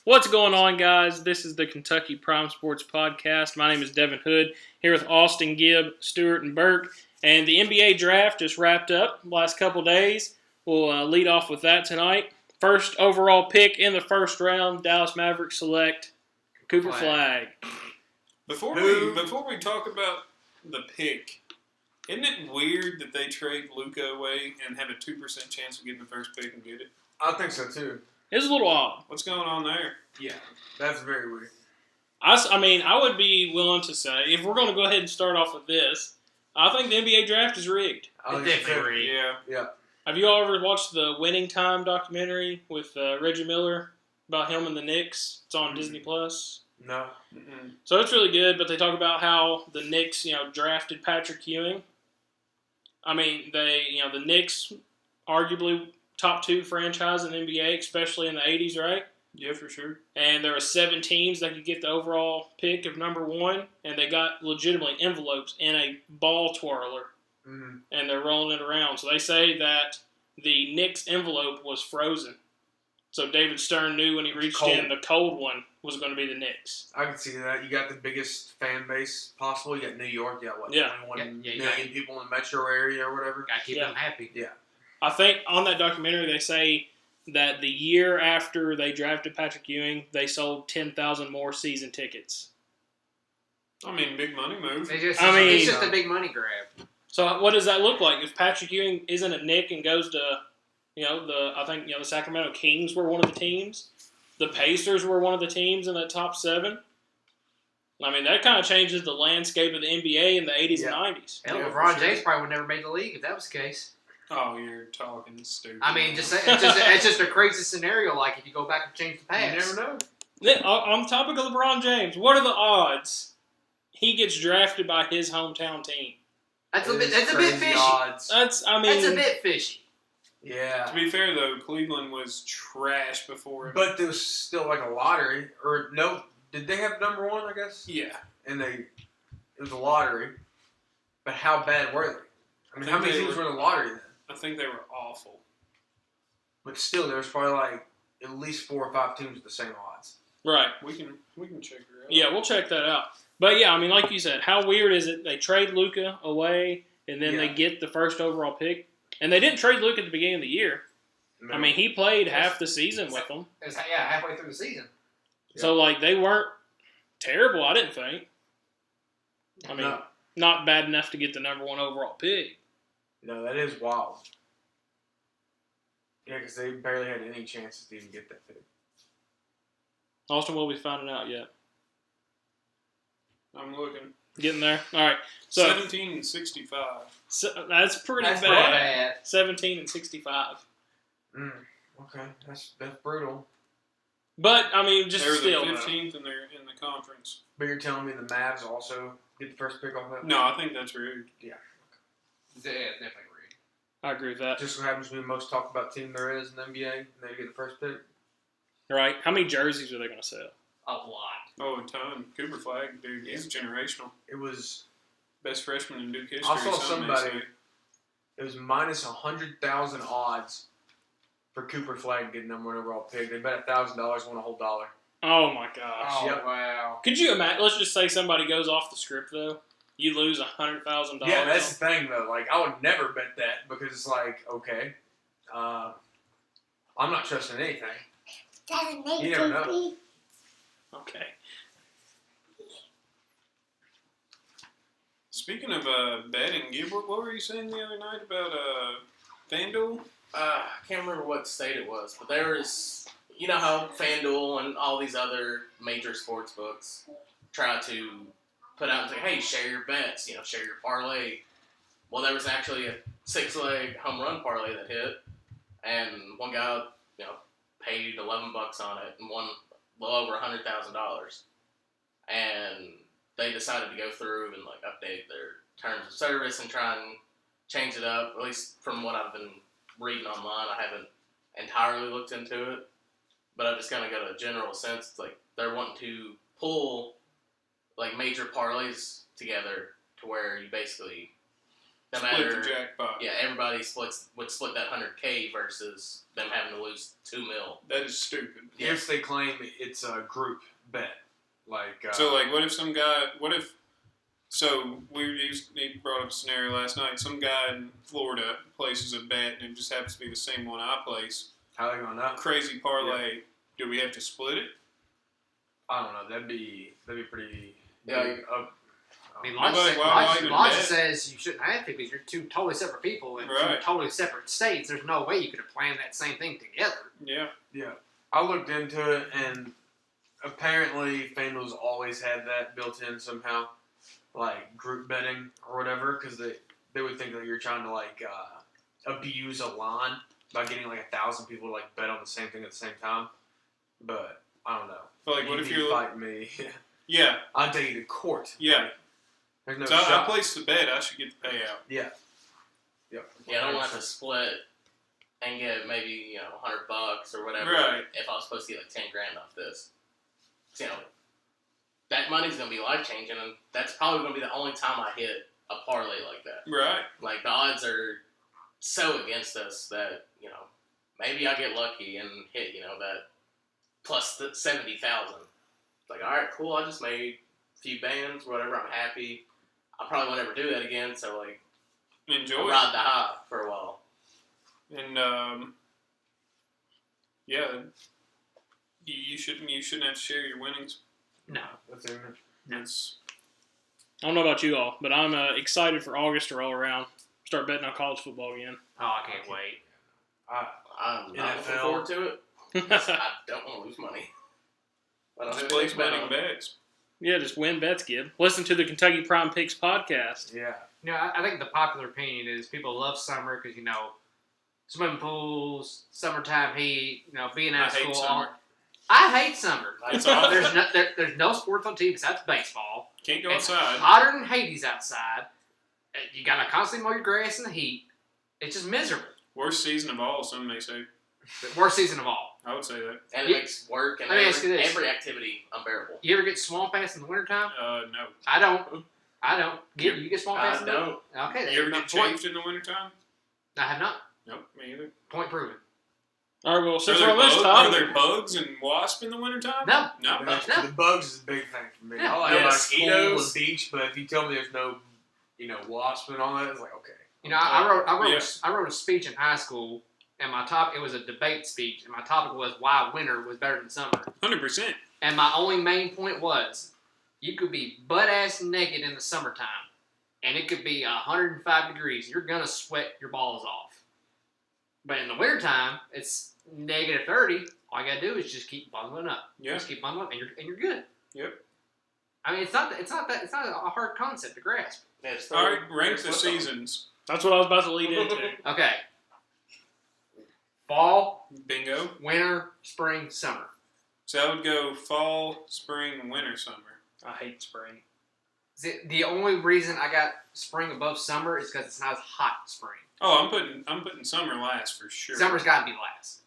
What's going on, guys? This is the Kentucky Prime Sports Podcast. My name is Devin Hood, here with Austin, Gibb, Stewart, and Burke. And the NBA draft just wrapped up last couple days. We'll lead off with that tonight. First overall pick in the first round, Dallas Mavericks select Cooper Flag. Before we talk about the pick, isn't it weird that they trade Luka away and have a 2% chance of getting the first pick and get it? I think so too. It's a little odd. What's going on there? Yeah, that's very weird. I would be willing to say, if we're going to go ahead and start off with this, I think the NBA draft is rigged. It's definitely rigged. Yeah. Have you all ever watched the Winning Time documentary with Reggie Miller about him and the Knicks? It's on Disney Plus. No. Mm-mm. So it's really good, but they talk about how the Knicks, drafted Patrick Ewing. I mean, the Knicks, arguably top 2 franchise in the NBA, especially in the 80s, right? Yeah, for sure. And there were 7 teams that could get the overall pick of number 1, and they got legitimately envelopes in a ball twirler, and they're rolling it around. So they say that the Knicks envelope was frozen. So David Stern knew when he reached in, the cold one was going to be the Knicks. I can see that. You got the biggest fan base possible. You got New York. You got, 21 million people in the metro area or whatever. Got to keep them happy. Yeah. I think on that documentary they say that the year after they drafted Patrick Ewing, they sold 10,000 more season tickets. I mean, big money move. It's just a big money grab. So what does that look like? If Patrick Ewing isn't a Knick and goes to, the Sacramento Kings were one of the teams. The Pacers were one of the teams in that top 7. I mean, that kind of changes the landscape of the NBA in the 80s and 90s. Hell, LeBron James probably would never made the league if that was the case. Oh, you're talking stupid. I mean, it's just a crazy scenario. Like if you go back and change the past, you never know. On the topic of LeBron James, what are the odds he gets drafted by his hometown team? That's a bit fishy. Odds. That's a bit fishy. Yeah. To be fair, though, Cleveland was trash before him. But there was still like a lottery. Or no, did they have number 1, I guess? Yeah. And it was a lottery. But how bad were they? I mean, how many teams were in the lottery then? I think they were awful. But still, there was probably like at least 4 or 5 teams with the same odds. Right. We can check her out. Yeah, we'll check that out. But yeah, I mean, like you said, how weird is it? They trade Luka away, and then they get the first overall pick. And they didn't trade Luka at the beginning of the year. No. I mean, he played half the season with them. Halfway through the season. So, they weren't terrible, I didn't think. I mean, not bad enough to get the number 1 overall pick. No, that is wild. Yeah, because they barely had any chances to even get that pick. Austin, will be finding out yet? I'm looking. Getting there? All right. So 17 and 65. So, that's pretty bad. 17 and 65. Okay, that's brutal. But, I mean, just they were still. the 15th and they're in the conference. But you're telling me the Mavs also get the first pick off that? No, I think that's rigged. Yeah. Yeah, definitely rigged. I agree with that. Just so happens to be the most talked about team there is in the NBA, and they get the first pick. Right. How many jerseys are they going to sell? A lot. Oh, a ton. Cooper Flag, dude, he's generational. It was best freshman in Duke history. I saw somebody. It was minus 100,000 odds for Cooper Flag to get number 1 overall pick. They bet $1,000, won a whole dollar. Oh my gosh! Oh wow! Could you imagine? Let's just say somebody goes off the script though. You lose $100,000. Yeah, that's the thing though. Like I would never bet that because it's like, okay, I'm not trusting anything. You never know. Okay. Speaking of betting, Gib, what were you saying the other night about FanDuel? I can't remember what state it was, but there was, you know how FanDuel and all these other major sports books try to put out and say, hey, share your bets, share your parlay. Well, there was actually a 6-leg home run parlay that hit, and one guy, paid $11 on it and won well over $100,000. And they decided to go through and update their terms of service and try and change it up. At least from what I've been reading online, I haven't entirely looked into it, but I just kind of got a general sense. It's like they're wanting to pull major parlays together to where you basically no Split matter the jackpot. yeah, everybody would split that $100K versus them having to lose $2 million. That is stupid. Yeah. If they claim it's a group bet, like So, like, what if some guy? So he brought up a scenario last night. Some guy in Florida places a bet, and it just happens to be the same one I place. how are they gonna know? Crazy parlay. Do we have to split it? I don't know. That'd be pretty. Yeah, big up. I mean, Nobody- why even logic bet? says you shouldn't have to because you're two totally separate people in Right. two totally separate states. There's no way you could have planned that same thing together. Yeah. Yeah, I looked into it, and apparently FanDuel's always had that built in somehow, like group betting or whatever, because they would think that you're trying to like abuse a line by getting like 1,000 people to like bet on the same thing at the same time. But I don't know. But like, what if You'd be you're fighting me? Yeah. I'd take you to court. Yeah. There's no So I shot. placed the bet. I should get the payout. Yeah. Yep. Yeah, I don't want to split and get maybe $100 or whatever. Right. If I was supposed to get like 10 grand off this, so, that money's gonna be life changing, and that's probably gonna be the only time I hit a parlay like that. Right. Like the odds are so against us that maybe I get lucky and hit that plus the 70,000. It's like, all right, cool. I just made a few bands, whatever. I'm happy. I probably won't ever do that again. So like, Enjoy I'll it. ride the high for a while. And yeah, you shouldn't have to share your winnings. No. That's in it. That's I don't know about you all, but I'm excited for August to roll around. Start betting on college football again. Oh, I can't wait. I'm not looking NFL. forward to it. I don't want to lose money. I don't have just place anything to bet betting on. bets. Yeah, just win bets, Gib. Listen to the Kentucky Prime Picks podcast. Yeah. I think the popular opinion is people love summer because swimming pools, summertime heat, being out I of hate school. summer. I hate summer. It's awful. There's no sports on TV besides baseball. Can't go It's outside. hotter than Hades outside. You gotta constantly mow your grass in the heat. It's just miserable. Worst season of all, some may say. The worst season of all. I would say that. And it Yeah. makes work and Let me ask you this. every activity unbearable. You ever get swamp ass in the wintertime? No. I don't. You get swamp ass I in the don't. Okay. You ever that's get my point. chafed in the wintertime? I have not. Nope, me either. Point proven. All right, well, Are since there, we're on this are topic, there bugs and wasps in the wintertime? No. No. No. The bugs is a big thing for me. Yeah. I like Yeah, my mosquitoes. pool and beach, but if you tell me there's no, wasp and all that, it's like okay. I wrote a speech in high school, and it was a debate speech, and my topic was why winter was better than summer. 100%. And my only main point was, you could be butt ass naked in the summertime, and it could be 105 degrees. You're gonna sweat your balls off. But in the wintertime, it's negative 30. All you gotta do is just keep bundling up. Yeah. Just keep bundling up, and you're good. Yep. I mean, it's not a hard concept to grasp. Yeah, just All right, throw rank your the slip on. seasons. that's what I was about to lead into. Okay. Fall, Bingo. winter, spring, summer. So I would go fall, spring, winter, summer. I hate spring. The only reason I got spring above summer is because it's not as hot spring. Oh, I'm putting summer last for sure. Summer's got to be last.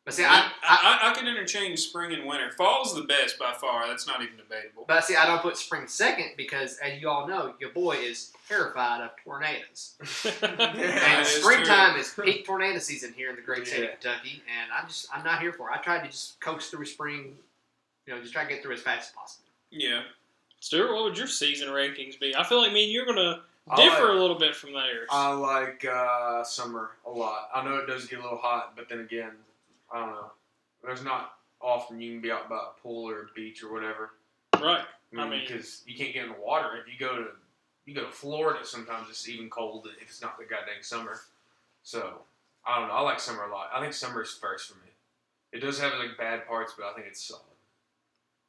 But see, I can interchange spring and winter. Fall's the best by far. That's not even debatable. I don't put spring second because, as you all know, your boy is terrified of tornadoes. That And is springtime true. is peak tornado season here in the great state of Kentucky, and I'm not here for it. I tried to just coax through spring, just try to get through as fast as possible. Yeah. Stuart, what would your season rankings be? I feel like me and you're going to I differ like- a little bit from theirs. I like summer a lot. I know it does get a little hot, but then again, I don't know. There's not often you can be out by a pool or a beach or whatever. Right. I mean, because you can't get in the water. If you go to Florida, sometimes it's even cold if it's not the goddamn summer. So I don't know. I like summer a lot. I think summer is first for me. It does have like bad parts, but I think it's solid.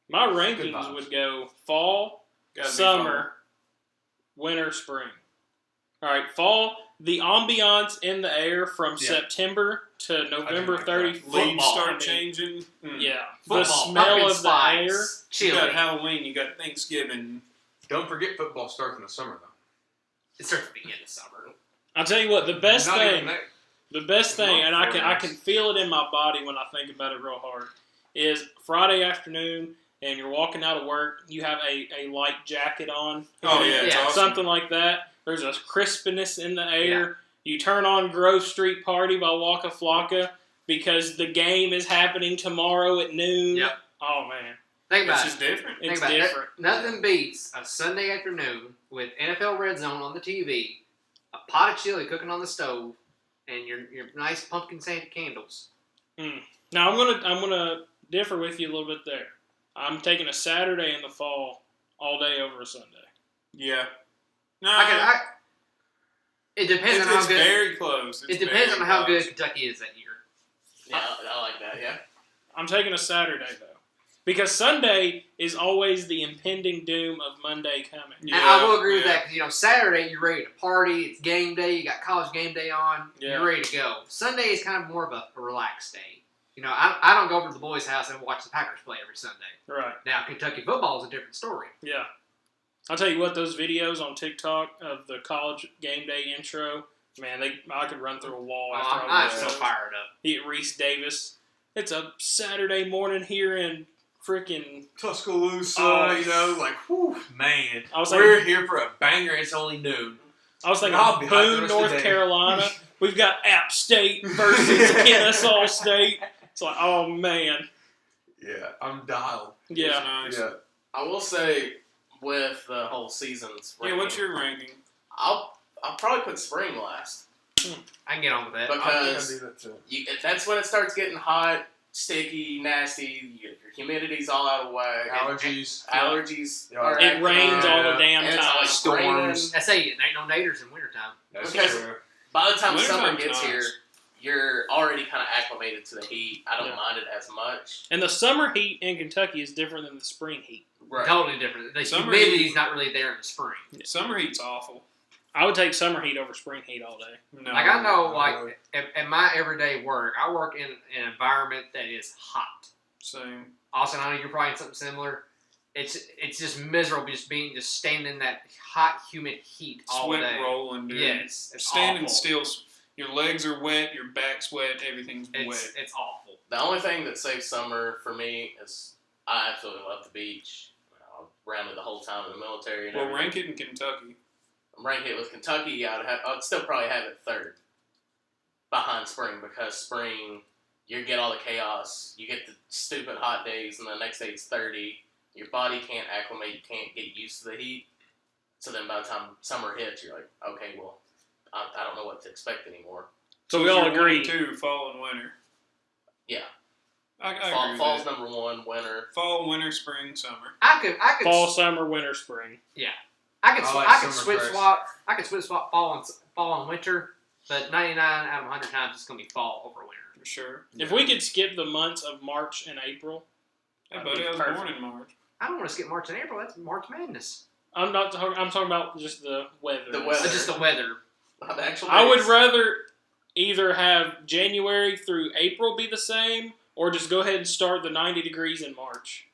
My Good rankings vibes. would go fall, Gotta be summer, winter, spring. All right, fall, the ambiance in the air from Yeah. September to November like that. 31st. fall. Leaves Football, start I mean, changing. Yeah. Football, The smell pumpkin of spice, the air. You chili. got Halloween. You got Thanksgiving. Don't forget football starts in the summer though. It starts at the beginning of summer. I'll tell you what, the best Not thing, even that. the best thing, and I Not can feel it in my body when I think about it real hard, is Friday afternoon and you're walking out of work, you have a light jacket on. Oh yeah, it's Yeah. awesome. Something like that. There's a crispness in the air. You turn on Grove Street Party by Waka Flocka because the game is happening tomorrow at noon. Yep. Oh, man. Think about It's just different. It's Think about different. Nothing beats a Sunday afternoon with NFL Red Zone on the TV, a pot of chili cooking on the stove, and your nice pumpkin scented candles. Now, I'm gonna differ with you a little bit there. I'm taking a Saturday in the fall all day over a Sunday. Yeah. No, It depends on how it's good. very close. It depends on how good Kentucky is that year. Yeah, I like that. Yeah. I'm taking a Saturday, though. Because Sunday is always the impending doom of Monday coming. And I will agree with that because Saturday you're ready to party. It's game day. You got college game day on. Yeah. You're ready to go. Sunday is kind of more of a relaxed day. I don't go over to the boys' house and watch the Packers play every Sunday. Right. Now Kentucky football is a different story. Yeah. I'll tell you what, those videos on TikTok of the college game day intro, man, I could run through a wall after I'm I still watch fired up. Reese Davis. It's a Saturday morning here in freaking Tuscaloosa, Oh. man. I was We're thinking, here for a banger. It's only noon. I was thinking I'll be hot the Boone, rest of the North day. Carolina. We've got App State versus Kennesaw State. It's like, oh man. Yeah, I'm dialed. Yeah. Nice. Yeah. I will say with the whole season's ranking, What's your ranking? I'll probably put spring last I can get on with that. because that too. that's when it starts getting hot, sticky, nasty. Your humidity's all out of whack. Allergies. Allergies. Yeah. are It acting rains up. all the damn And it's time. like Storms. I say it ain't no naders in wintertime. That's Because- true. By the time Wintertime's summer gets nice. here, you're already kind of acclimated to the heat. I don't Yeah. mind it as much. And the summer heat in Kentucky is different than the spring heat. Right. Totally different. The Summer humidity's not really there in the spring. Summer heat's awful. I would take summer heat over spring heat all day. No. Like I know, no. like at my everyday work, I work in an environment that is hot. Same. Austin, I know you're probably in something similar. It's just miserable just standing in that hot, humid heat all Sweat day. rolling, dude. Yes, it's Standing awful. still. Your legs are wet. Your back's wet. Everything's wet. It's awful. The only thing that saves summer for me is I absolutely love the beach. I ran it the whole time in the military. And Well, everything. rank it in Kentucky. Rank it with Kentucky. I'd still probably have it third behind spring because spring you get all the chaos. You get the stupid hot days, and the next day it's 30. Your body can't acclimate. You can't get used to the heat. So then by the time summer hits, you're like, okay, well, I don't know what to expect anymore. So we all you're agree. 1 and 2, fall and winter. Yeah. I agree with Fall's that. number one. Winter. Fall, winter, spring, summer. I could Fall, summer, winter, spring. I could I like switch summer first. swap. I could switch swap fall and winter, but 99 out of 100 times it's gonna be fall over winter. For sure. If we could skip the months of March and April, Hey, that'd buddy, be I was perfect. born in March. I don't want to skip March and April. That's March Madness. I'm talking about just the weather. The weather. Just the weather. The actual I would days. rather either have January through April be the same, or just go ahead and start the 90 degrees in March.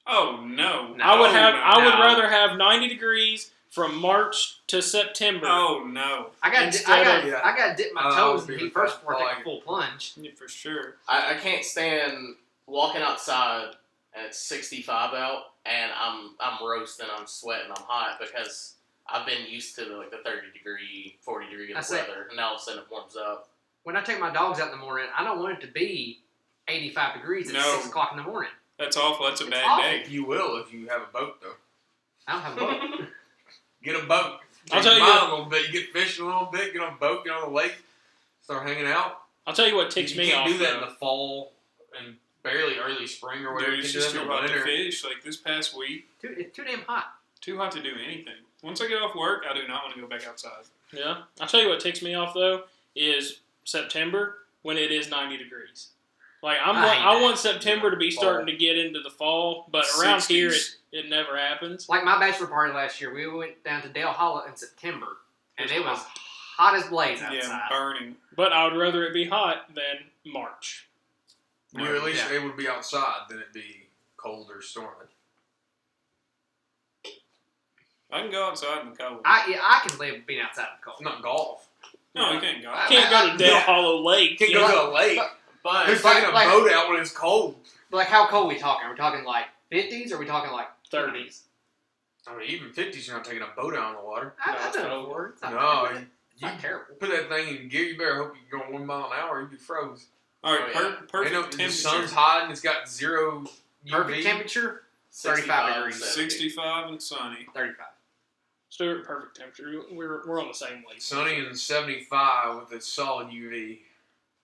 Oh no! No. I would no. rather have 90 degrees from March to September. Oh no! I got Instead of- I got to dip my I toes would in agree heat with first that. before I I take like a full plunge. Yeah, for sure. I can't stand walking outside and it's 65 out and I'm roasting, I'm sweating, I'm hot because I've been used to the 30 degree, 40 degree I say- weather, and now all of a sudden it warms up. When I take my dogs out in the morning, I don't want it to be 85 degrees at No. 6 o'clock in the morning. That's awful. That's a It's bad awful. day. You will if you have a boat, though. I don't have a boat. Get a boat. I'll Take tell a you mile what- a little bit. You get fishing a little bit. Get on a boat. Get on the lake. Start hanging out. I'll tell you what ticks you me can't off. do that in though. the fall and barely early spring or whatever. Dude, it's you can just do too that in hot the to winter. fish. Like this past week, It's too damn hot. too hot to do anything. Once I get off work, I do not want to go back outside. Yeah. I'll tell you what ticks me off though is September when it is 90 degrees. Like I hate I that. want September to be starting to get into the fall, but around here 60s. it never happens. Like my bachelor party last year, we went down to Dale Hollow in September, and It's it was hot as blaze Yeah, outside. burning. But I would rather it be hot than March. You're at least Yeah. able to be outside than it be cold or storming. I can go outside in the cold. I can live being outside in the cold. Not golf. No, you can't go. I Can't go to Dale Yeah. Hollow Lake. Can't you go know? to a lake. But Who's like- taking a like- boat out when it's cold? But like, how cold are we talking? Are we talking like 50s or are we talking like 30s. I mean, even 50s, you're not taking a boat out on the water. I've done it before. It's not No, bad. It's not terrible. Put that thing in gear, you better hope you go 1 mile an hour, you'd be froze. All right, perfect The temperature. sun's hot and it's got 0 UV. Perfect temperature, 35 degrees. 65 and sunny. 35. Stuart, perfect temperature. We're on the same wavelength. Sunny and 75 with a solid UV.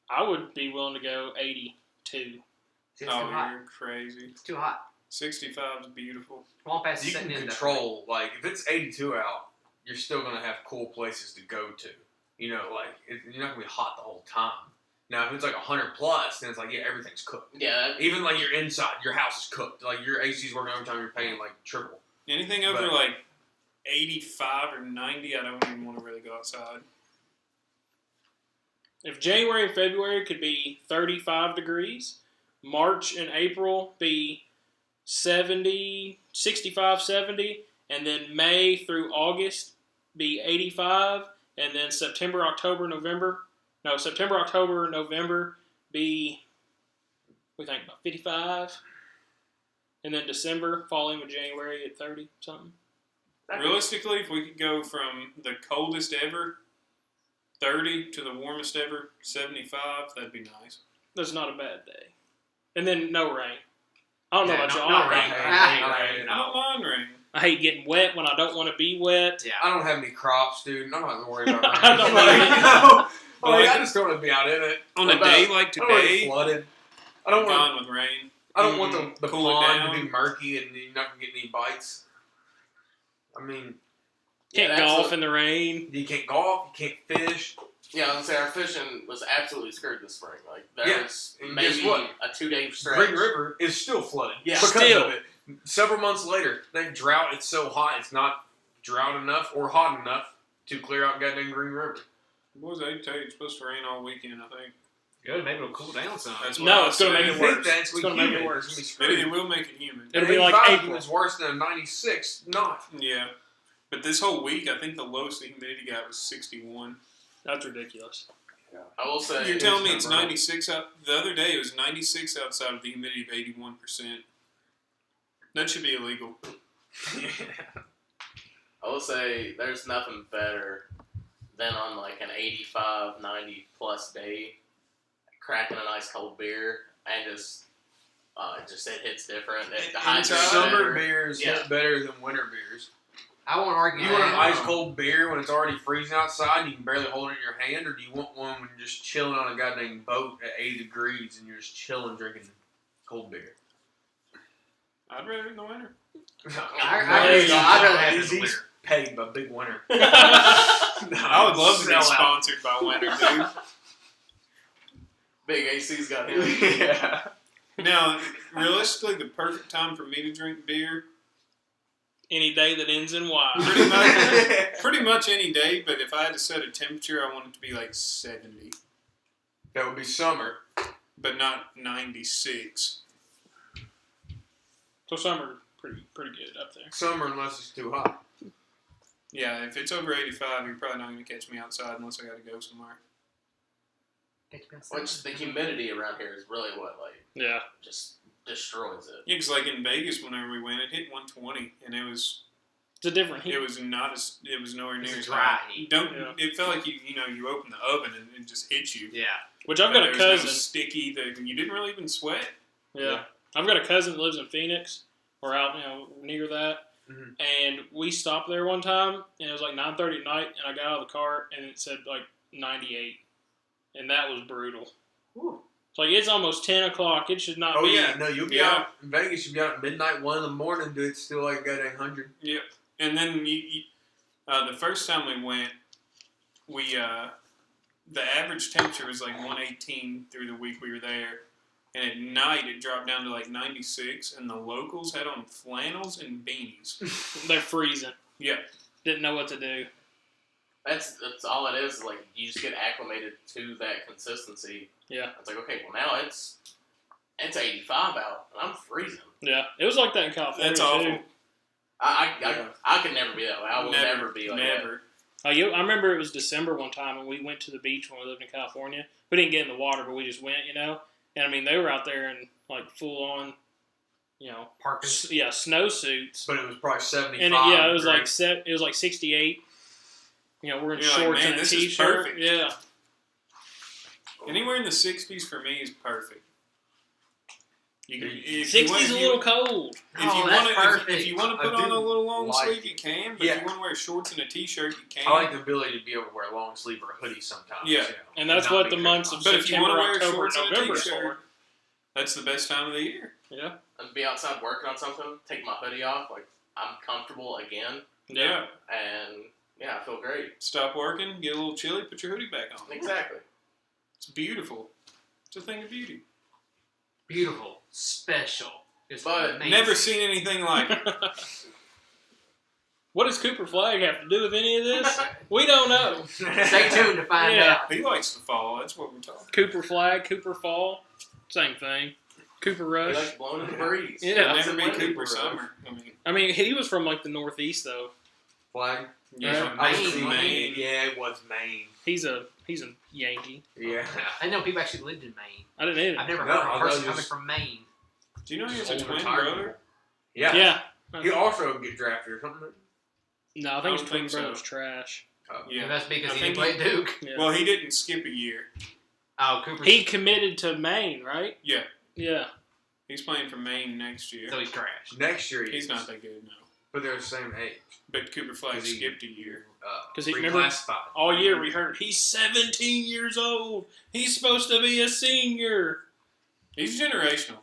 I would be willing to go 82. See, it's too hot. You're crazy. It's too hot. 65 is beautiful. Swamp ass You sitting can in control, like, if it's 82 out, you're still going to have cool places to go to. You know, like, you're not going to be hot the whole time. Now, if it's like 100 plus, then it's like, yeah, everything's cooked. Yeah. Even like your inside, your house is cooked. Like, your AC's working overtime, you're paying like triple. Anything over like 85 or 90, I don't even want to really go outside. If January and February could be 35 degrees, March and April be 70, 65, 70, and then May through August be 85, and then September, October, November be, we think about 55, and then December falling with January at 30 something. Realistically, if we could go from the coldest ever, 30, to the warmest ever, 75, that'd be nice. That's not a bad day. And then no rain. I don't know about y'all. no I rain. hate rain. I don't mind rain. I hate getting wet when I don't want to be wet. Yeah. I don't have any crops, dude. I'm not going to worry about that. I don't I just don't want to be out in it. On a day like I don't want to today, get flooded. I I'm don't want. fine with rain. I don't want the Cool it pond to down. be murky and you're not going to get any bites. I mean, Can't golf in the rain. you can't golf, you can't fish. Yeah, I was gonna say our fishing was absolutely screwed this spring. Like there Yeah, was and guess maybe what? a 2-day stretch. Green River is still flooded. Yeah. because Still. of it. Several months later, that drought, it's so hot, it's not drought enough or hot enough to clear out goddamn Green River. What was I tell you? It's supposed to rain all weekend, I think. Good. Maybe it'll cool down some. That's what No, I it's going to said. make it You think worse. that's It's going to make it worse. It's gonna be It screwed. will make it humid. It'll be like 85 April. was worse than a 96. Not. Yeah. But this whole week, I think the lowest humidity got was 61. That's ridiculous. I will say You're telling me it's number. 96 out? The other day it was 96 outside with the humidity of 81%. That should be illegal. I will say there's nothing better than on like an 85, 90 plus day, cracking a nice cold beer and just it hits different. The highs are Summer better. beers Yeah. hit better than winter beers. I won't argue. You want an that. ice cold beer when it's already freezing outside and you can barely hold it in your hand, or do you want one when you're just chilling on a goddamn boat at 80 degrees and you're just chilling drinking cold beer? I'd rather in the winter. I'd rather have it in the He's winter. paid by Big Winter. I would love to be Sell out. sponsored by Winter, dude. Big AC's got him. Yeah. Now, realistically, the perfect time for me to drink beer, Any day that ends in Y. pretty much any day, but if I had to set a temperature, I want it to be like 70, That would be summer. but not 96. So summer, pretty good up there. Summer unless it's too hot. Yeah, if it's over 85, you're probably not going to catch me outside unless I got to go somewhere. Which the humidity around here is really what Yeah. just destroys it. Yeah, because like in Vegas, whenever we went, it hit 120, and it was It's a different heat. it was nowhere near It's as dry hot. heat. Don't it felt like you open the oven and it just hits you. Yeah. Which I've got a There was no cousin. sticky that you didn't really even sweat. Yeah. I've got a cousin that lives in Phoenix. We're out, near that. Mhm. And we stopped there one time, and it was like 9:30 at night, and I got out of the car, and it said like 98. And that was brutal. Whew. It's like, it's almost 10 o'clock. It should not Oh, be. yeah. No, you'll be Yeah. out in Vegas. You'll be out at midnight, 1 in the morning, dude. It's still like goddamn 100. Yeah, and then the first time we went, the average temperature was like 118 through the week we were there, and at night it dropped down to like 96, and the locals had on flannels and beanies. They're freezing. Yeah, Didn't know what to do. That's all it is. Like you just get acclimated to that consistency. Yeah. It's like okay, well now it's 85 out and I'm freezing. Yeah. It was like that in California, that's too. awful. I could never be that way. I will never be like that. never. I remember it was December one time, and we went to the beach when we lived in California. We didn't get in the water, but we just went, And I mean, they were out there in like full on, Parkers. snowsuits. But it was probably 75. And it was like 68. We're in shorts and a this is t-shirt. perfect. Yeah. Anywhere in the 60s for me is perfect. 60's a little cold. If you want to put on a little long sleeve, you can. But if you want to wear shorts and a t-shirt, you can. I like the ability to be able to wear a long sleeve or a hoodie sometimes. Yeah. And that's what the months of But if you want September, to wear October, shorts and a November t-shirt, that's the best time of the year. Yeah. I'd be outside working on something, take my hoodie off, like I'm comfortable again, Yeah. and I feel great. Stop working, get a little chilly, put your hoodie back on. Exactly. It's beautiful. It's a thing of beauty. Beautiful. Special. It's But amazing. Never seen anything like it. What does Cooper Flag have to do with any of this? We don't know. Stay tuned to find out. He likes the fall. That's what we're talking. Cooper Flag, Cooper Fall, same thing. Cooper He Rush. likes blowing in the breeze. Yeah. Never been Cooper Rush. Summer. I mean, he was from like the Northeast though. Flag. Yeah. I was Maine. from Maine. Yeah, it was Maine. He's a Yankee. Yeah. I know people actually lived in Maine. I didn't either. I've never No, heard of I a person was coming just- from Maine. Do you know he has a Old twin retired brother? Yeah. Yeah. He also get drafted or something. No, I think I his don't twin think so. brother's trash. It must be because I he didn't think play Duke. Yeah. Well, he didn't skip a year. Oh, Cooper. He committed to Maine, right? Yeah. Yeah. He's playing for Maine next year. So he's trash. Next year He's not that good, no. But they're the same age. But Cooper Flag 'Cause he- skipped a year. 'Cause he remember- reclassified. All year we heard he's 17 years old. He's supposed to be a senior. He's generational.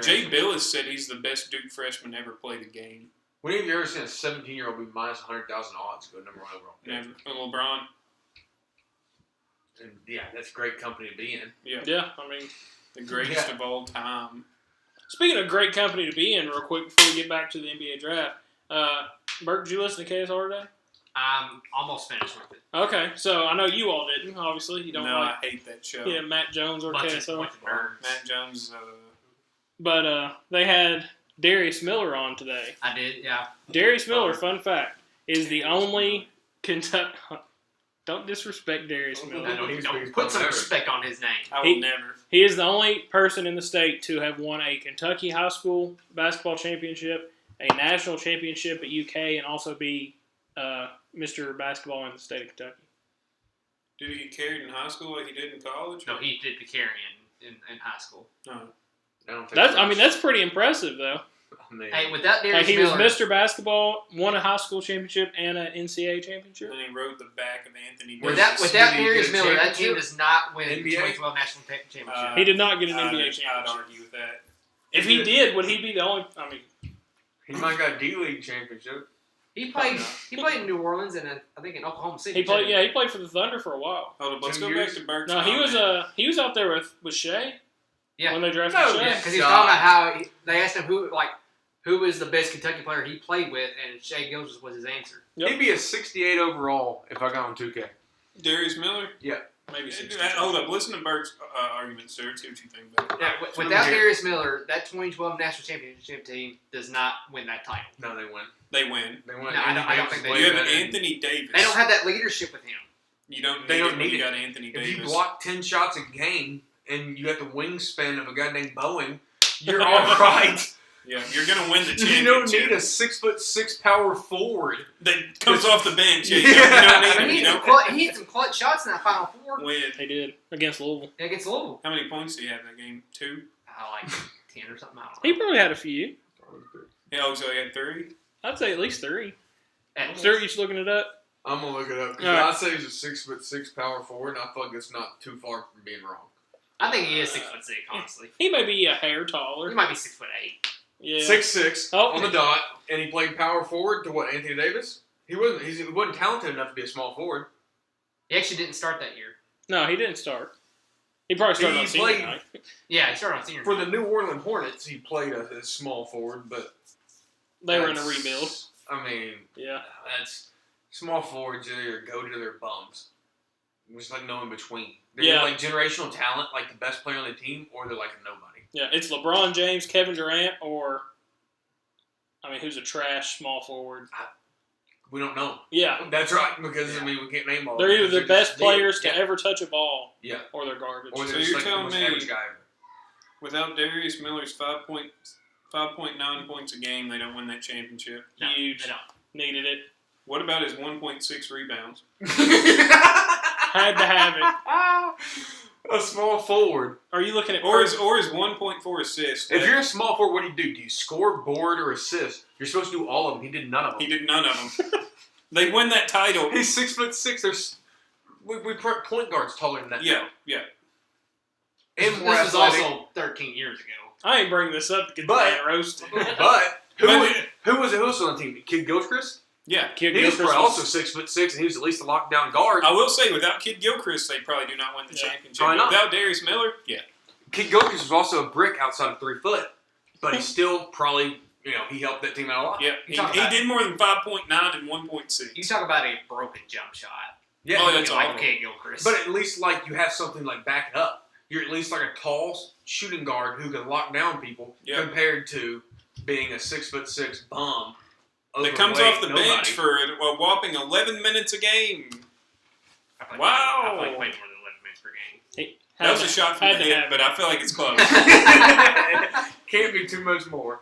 Jay Billis said he's the best Duke freshman ever played a game. When have you ever seen a 17-year-old be minus 100,000 odds go number one overall? Never. And LeBron. And yeah, that's great company to be in. Yeah. Yeah, I mean, The greatest of all time. speaking of great company to be in, real quick before we get back to the NBA draft, Bert, did you listen to KSR today? I'm almost finished with it. Okay, so I know you all didn't. Obviously, you don't No, like I hate that show. Matt Jones or Bunch of KSR. nerds. Matt Jones, But they had Darius Miller on today. I did, yeah. Darius Miller, fun fact, is the only Kentucky. Don't disrespect Darius I Miller. don't put some respect on his name. I will never. He is the only person in the state to have won a Kentucky high school basketball championship, a national championship at UK, and also be Mr. Basketball in the state of Kentucky. Did he get carried in high school like he did in college? No, he did the carrying in high school. No. I don't think That's pretty impressive though. I mean, Hey, without Like Darius he was Miller, Mr. Basketball, won a high school championship and an NCAA championship. And then he rode the back of Anthony without Davis. Darius Did he get a Miller, that team championship? does not win the NBA? 2012 national championship. He did not get an NBA I'd championship. argue with that. If he did, would he be the only? I mean, he might got a D-League championship. He played in New Orleans and I think in Oklahoma City. he played. too. Yeah, he played for the Thunder for a while. Hold on, let's 2 go years? back to Burke's No, comment. he was out there with Shea. Yeah. When they drafted No, Shea. yeah. Because he was talking about how they asked him who was the best Kentucky player he played with, and Shea Gilgeous was his answer. Yep. He'd be a 68 overall if I got on 2K. Darius Miller? Yeah. Maybe 60. Hold up, listen to Burke's argument, sir. See what you think about it. Yeah, without Darius Miller, that 2012 national championship team does not win that title. No, they win. They win. They win. No, I don't think they You do. have Anthony Davis. They don't have that leadership with him. You don't need They don't it when need you it. got Anthony If Davis. you block 10 shots a game and you got the wingspan of a guy named Boeing, you're all right. Yeah, you're going to win the championship. You don't need a 6'6" power forward. That comes off the bench. Yeah, Yeah. you don't I need mean, him. he You had don't he had some clutch shots in that Final Four win. They did against Louisville. against Louisville. How many points do you have in that game? 2? Like 10 or something. I don't He know. probably had a few. Yeah, oh, so he had 3? I'd say at least 3. And- Stuart, you just looking it up? I'm going to look it up. 'Cause All right. I'd say he's a 6'6" power forward, and I feel like it's not too far from being wrong. I think he is 6'6", honestly. He may be a hair He taller. might be 6'8". Yeah. 6'6" Oh. on the dot, and he played power forward to what, Anthony Davis? He wasn't talented enough to be a small forward. He actually didn't start that year. No, he didn't start. He probably started He on senior played- night. Yeah, he started on senior. For night. the New Orleans Hornets, he played as a small forward, but They were in a that's- rebuild. I mean, Yeah. that's small forwards either go to their bums. There's like no in between. They're Yeah. like generational talent, like the best player on the team, or they're like a nobody. Yeah, it's LeBron James, Kevin Durant, or who's a trash small forward? We don't know. Yeah, That's right, because I mean we can't name all. they're of either them. the best just players dead. to ever touch a ball, Yeah. or they're garbage. Or So they're just you're like the telling most me- average guy ever. Without Darius Miller's 5.6 5.9 points a game, they don't win that championship. No, Huge. they don't. Needed it. What about his 1.6 rebounds? Had to have it. A small forward. Are you looking at Or his 1.4 assists. If you're a small forward, what do? Do you score, board, or assist? You're supposed to do all of them. He did none of them. He did none of them. They win that title. He's 6'6". There's we put point guards taller than that. Yeah, now. yeah. And more This was athletic. also 13 years ago. I ain't bringing this up to get the But- man roasted. But who was on the team? Kid Gilchrist? Yeah. Kid He was Gilchrist probably also 6'6", and he was at least a lockdown guard. I will say, without Kid Gilchrist, they probably do not win the championship. Probably not. Without Darius Miller, yeah. Kid Gilchrist was also a brick outside of 3 foot, but he still probably, he helped that team out a lot. Yeah, You talk he about- did more than 5.9 and 1.6. You talk about a broken jump shot. Yeah, Oh, that's like awful. Kid Gilchrist. but at least you have something back it up. You're at least a tall shooting guard who can lock down people Yeah. compared to being a 6'6" bum. That comes overweight off the nobody. bench for a whopping 11 minutes a game. I played Wow. I played way more than 11 minutes per game. That was a shot from Had the to hip, have but I feel like it's close. Can't be too much more.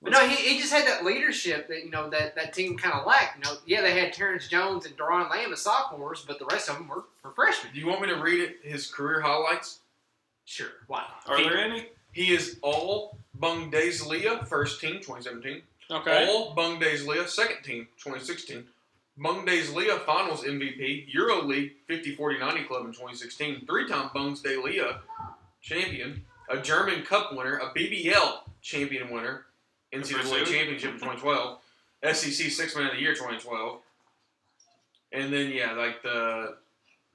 But no, he just had that leadership that that team kind of lacked. Yeah, they had Terrence Jones and Deron Lamb as sophomores, but the rest of them were freshmen. Do you want me to read his career highlights? Sure, why not? Are there any? He is all Bundesliga, first team, 2017. Okay. All Bundesliga, second team, 2016. Bundesliga Finals MVP, EuroLeague 50-40-90 club in 2016. 3-time Bundesliga champion, a German Cup winner, a BBL champion winner, NCAA championship in 2012, SEC Sixth Man of the Year 2012. And then, the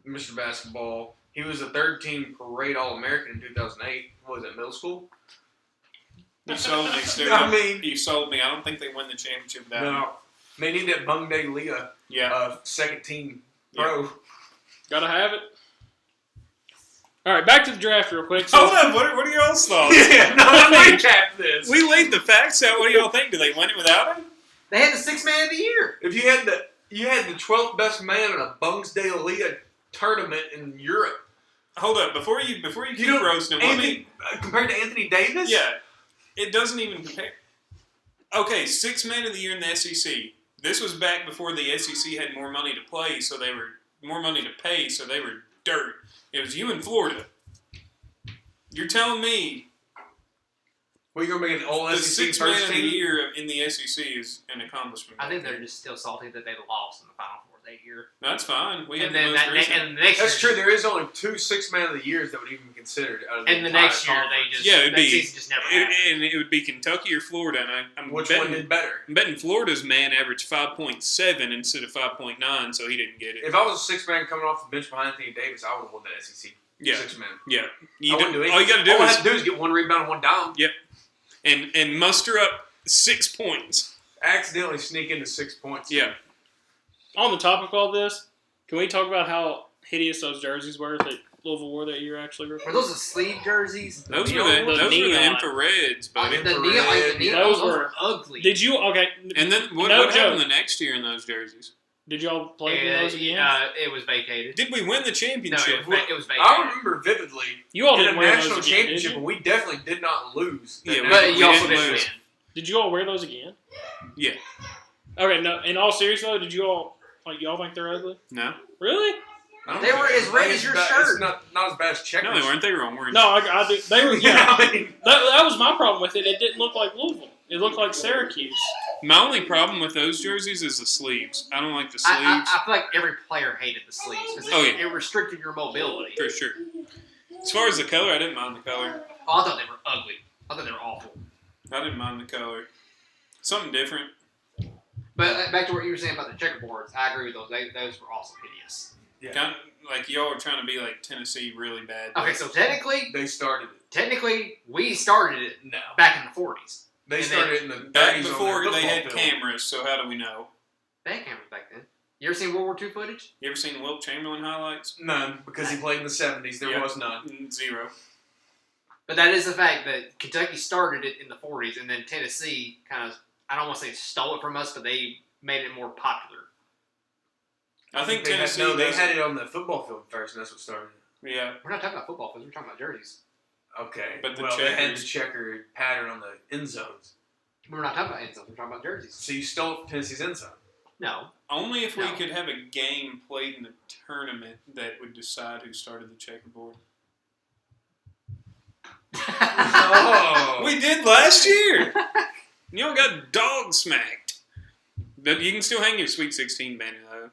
Mr. Basketball. He was a third-team Parade All-American in 2008. What was it, middle school? You sold me, Stu. I mean- you sold me. I don't think they win the championship without him. No. They need that Bundesliga Yeah. second-team pro. Gotta have it. All right, back to the draft real quick. So, Hold up. What are y'all's thoughts? Yeah, no, let's recap this. We laid the facts out. What do y'all think? Do they win it without him? They had the Sixth Man of the Year. If you had the 12th best man in a Bundesliga tournament in Europe, Hold up. Before you keep know, roasting him, let me... compared to Anthony Davis, Yeah. It doesn't even compare. Okay, Sixth Man of the Year in the SEC. This was back before the SEC had more money to play, so they were more money to pay, so they were dirt. It was you in Florida. You're telling me well, you're gonna make an all the SEC Sixth Man first of the team. Year in the SEC is an accomplishment. I think they're just still salty that they lost in the Final Four that year. That's fine. We have And the then most recent. and the next That's year, true. There is only 2 Sixth Man of the Years that would even be considered. Out of the and the entire next year conference. they just Yeah, it'd that be- season just never happened. And it would be Kentucky or Florida, and I'm Which betting, one did better? I'm betting Florida's man averaged 5.7 instead of 5.9, so he didn't get it. If I was a 6th man coming off the bench behind Anthony Davis, I would have won that SEC. Yeah, 6th man. yeah. I wouldn't do anything. All you got to do All I is have to do is get 1 rebound and 1 dime. and muster up 6 points. Accidentally sneak into 6 points. Yeah. on the topic of all this, can we talk about how hideous those jerseys were that Louisville wore that year? Actually, real Were quick? those the sleeve jerseys? Those were neon the ones? Neon. infrareds, buddy. The neon, Those those were- were ugly. Did you okay? And then what No happened joke. the next year in those jerseys? Did y'all play in those again? It was vacated. Did we win the No, championship? it was vacated. I remember vividly You all in a didn't wear national those again, did championship, you? and we definitely did not lose. that Yeah, national But we you also didn't didn't lose. win. Did you all wear those again? Yeah. Okay, no. In all seriousness, though, did you all y'all think they're ugly? No. Really? I don't They think were as red as your shirt. It's not as bad as checkers. No, they weren't. They were orange. No, I do. They were. Yeah, I mean, that was my problem with it. It didn't look like Louisville. It looked like Syracuse. My only problem with those jerseys is the sleeves. I don't like the sleeves. I feel like every player hated the sleeves because Oh, yeah. it restricted your mobility. For sure. As far as the color, I didn't mind the color. Oh, I thought they were ugly. I thought they were awful. I didn't mind the color. Something different. But back to what you were saying about the checkerboards, I agree with those. Those were also hideous. yeah. Kind of, like y'all were trying to be like Tennessee really bad. Okay, so technically They started it. we started it No. back in the 40s. They And started it in the 30s Back on before their they had football field. cameras, so how do we know? They had cameras back then. You ever seen World War II footage? You ever seen Wilt Chamberlain highlights? None, because he played in the 70s. There Yeah. was none. Zero. But that is the fact that Kentucky started it in the 40s, and then Tennessee kind of, I don't want to say stole it from us, but they made it more popular. I think they Tennessee. Had, no, they does had it. it on the football field first, and that's what started it. Yeah. We're not talking about football, because we're talking about jerseys. Okay. But the they had the checkers- checker pattern on the end zones. We're not talking about end zones. We're talking about jerseys. So you stole Tennessee's end zone. No. Only if we No. could have a game played in the tournament that would decide who started the checkerboard. Oh. We did last year. Y'all got dog smacked. But you can still hang your Sweet 16 banner, though.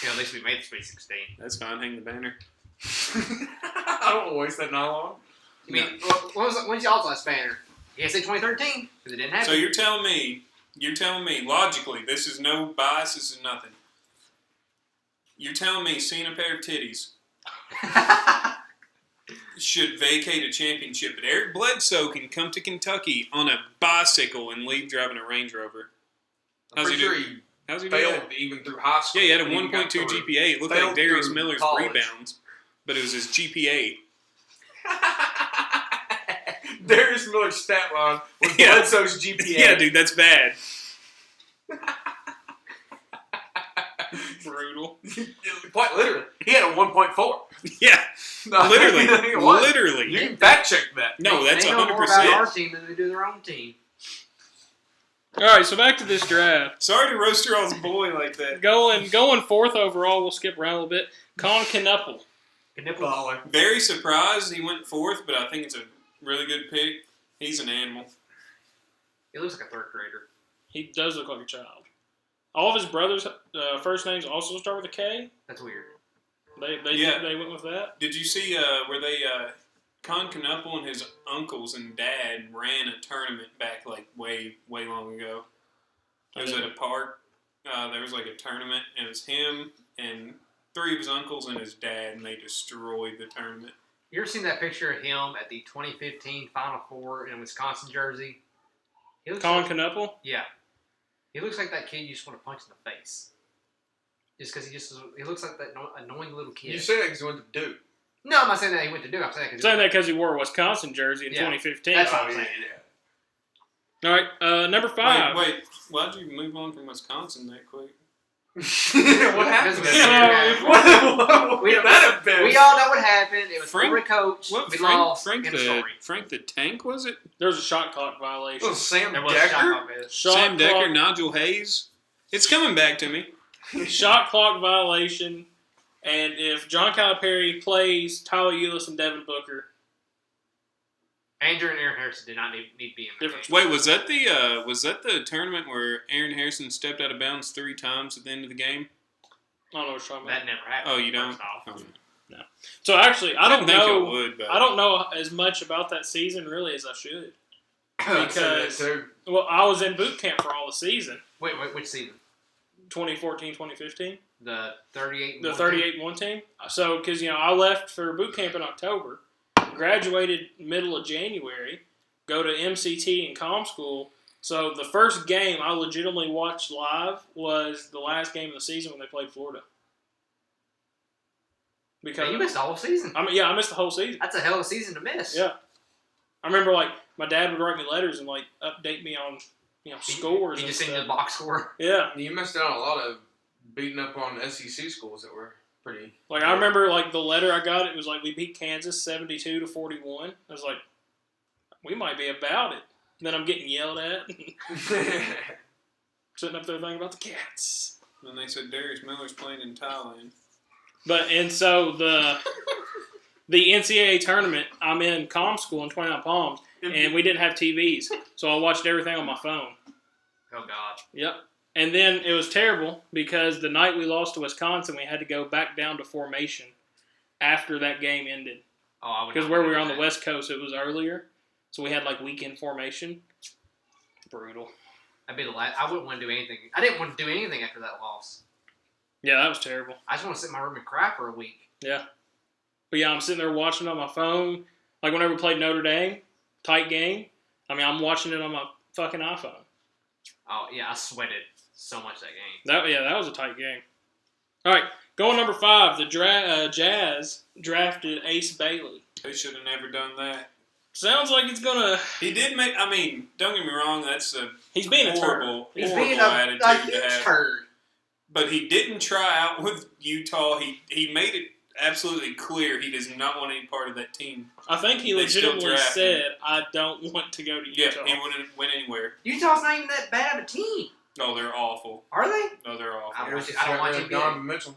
Yeah, at least we made the Sweet 16. That's fine. Hang the banner. I don't want to waste that nylon. I mean, when's y'all's last banner? You can't say 2013 because it didn't happen. So you're telling me, logically, this is no bias, this is nothing. You're telling me seeing a pair of titties should vacate a championship, but Eric Bledsoe can come to Kentucky on a bicycle and leave driving a Range Rover. I'm pretty sure he How's he do failed that? even through high school. Yeah, he had a When he got 1.2 through. GPA. It looked Failed like Darius through Miller's college. rebounds, but it was his GPA. Darius Miller's stat line was Yeah. Bledsoe's GPA. Yeah, dude, that's bad. Brutal. Quite literally. He had a 1.4. Yeah, No, literally. it was. Literally. You can fact check that. No, that's they know more about 100%. our team than they do their own team. All right, so back to this draft. Sorry to roast your all's boy like that. Going fourth overall, we'll skip around a little bit. Con Knuppel. Baller. Very surprised he went fourth, but I think it's a really good pick. He's an animal. He looks like a third grader. He does look like a child. All of his brothers' first names also start with a K. That's weird. They Yeah. they went with that. Did you see where they Con Knuppel and his uncles and dad ran a tournament back like way long ago? It was at a park. There was like a tournament, and it was him and three of his uncles and his dad, and they destroyed the tournament. You ever seen that picture of him at the 2015 Final Four in a Wisconsin jersey? He looks Con like, Knuppel. yeah. He looks like that kid you just want to punch in the face. Just because he looks like that annoying little kid. You say that because he went to Duke. No, I'm not saying that he went to Duke. I'm saying Saying that because he wore a Wisconsin jersey in Yeah. 2015. That's what Oh, I'm saying. All right, number 5. Wait, why'd you move on from Wisconsin that quick? What happened? Because there? What We could that have been? We all know what happened. It was Frank- for a coach. What We lost. End of story. Frank the Tank was it? There was a shot clock It violation. was Sam There was a shot Decker? clock miss. Shot Sam clock, Decker, Nigel Hayes. It's coming back to me. shot clock violation, and if John Calipari plays Tyler Eulis and Devin Booker, Andrew and Aaron Harrison did not need to be in the Different game. Wait, was that the tournament where Aaron Harrison stepped out of bounds 3 times at the end of the game? I don't know what you're talking about. That never happened. Oh, you don't? first off. Oh. So actually, I don't think know. it would, but I don't know as much about that season really as I should. I'd say that Because too. well, I was in boot camp for all the season, Wait, which season? 2014, 2015, The 38. the 38-1 team. So because I left for boot camp in October, graduated middle of January, go to MCT and comm school. So the first game I legitimately watched live was the last game of the season when they played Florida. Because Man, you missed the whole season. I missed the whole season. That's a hell of a season to miss. Yeah. I remember my dad would write me letters and update me on scores. You and just seen stuff. the box score. Yeah. You missed out on a lot of beating up on SEC schools that were pretty. I remember the letter I got. It was we beat Kansas 72-41. I was like, we might be about it. And then I'm getting yelled at. Sitting up there thinking about the Cats. And they said Darius Miller's playing in Thailand. And so the NCAA tournament, I'm in comm school in 29 Palms, and we didn't have TVs, so I watched everything on my phone. Oh God. Yep. And then it was terrible because the night we lost to Wisconsin, we had to go back down to formation after that game ended. Oh, I would. Because not where we wanna were do on the that. West Coast, it was earlier, so we had weekend formation. Brutal. I'd be the last. I wouldn't want to do anything. I didn't want to do anything after that loss. Yeah, that was terrible. I just want to sit in my room and cry for a week. Yeah. But yeah, I'm sitting there watching on my phone. Whenever we played Notre Dame, tight game. I'm watching it on my fucking iPhone. Oh yeah, I sweated so much that game. That was a tight game. All right, going number 5, the Jazz drafted Ace Bailey. They should have never done that. Sounds like it's gonna. He did make. I mean, don't get me wrong. That's a He's being a turd. horrible, He's horrible being attitude a to huge have. turd. But he didn't try out with Utah. He made it absolutely clear he does not want any part of that team. I think he They still legitimately draft said, "I don't want to go to Yeah, Utah." he wouldn't win anywhere. Utah's not even that bad of a team. No, they're awful. Are they? No, they're awful. I Ever don't watch got rid of NBA. Donovan Mitchell.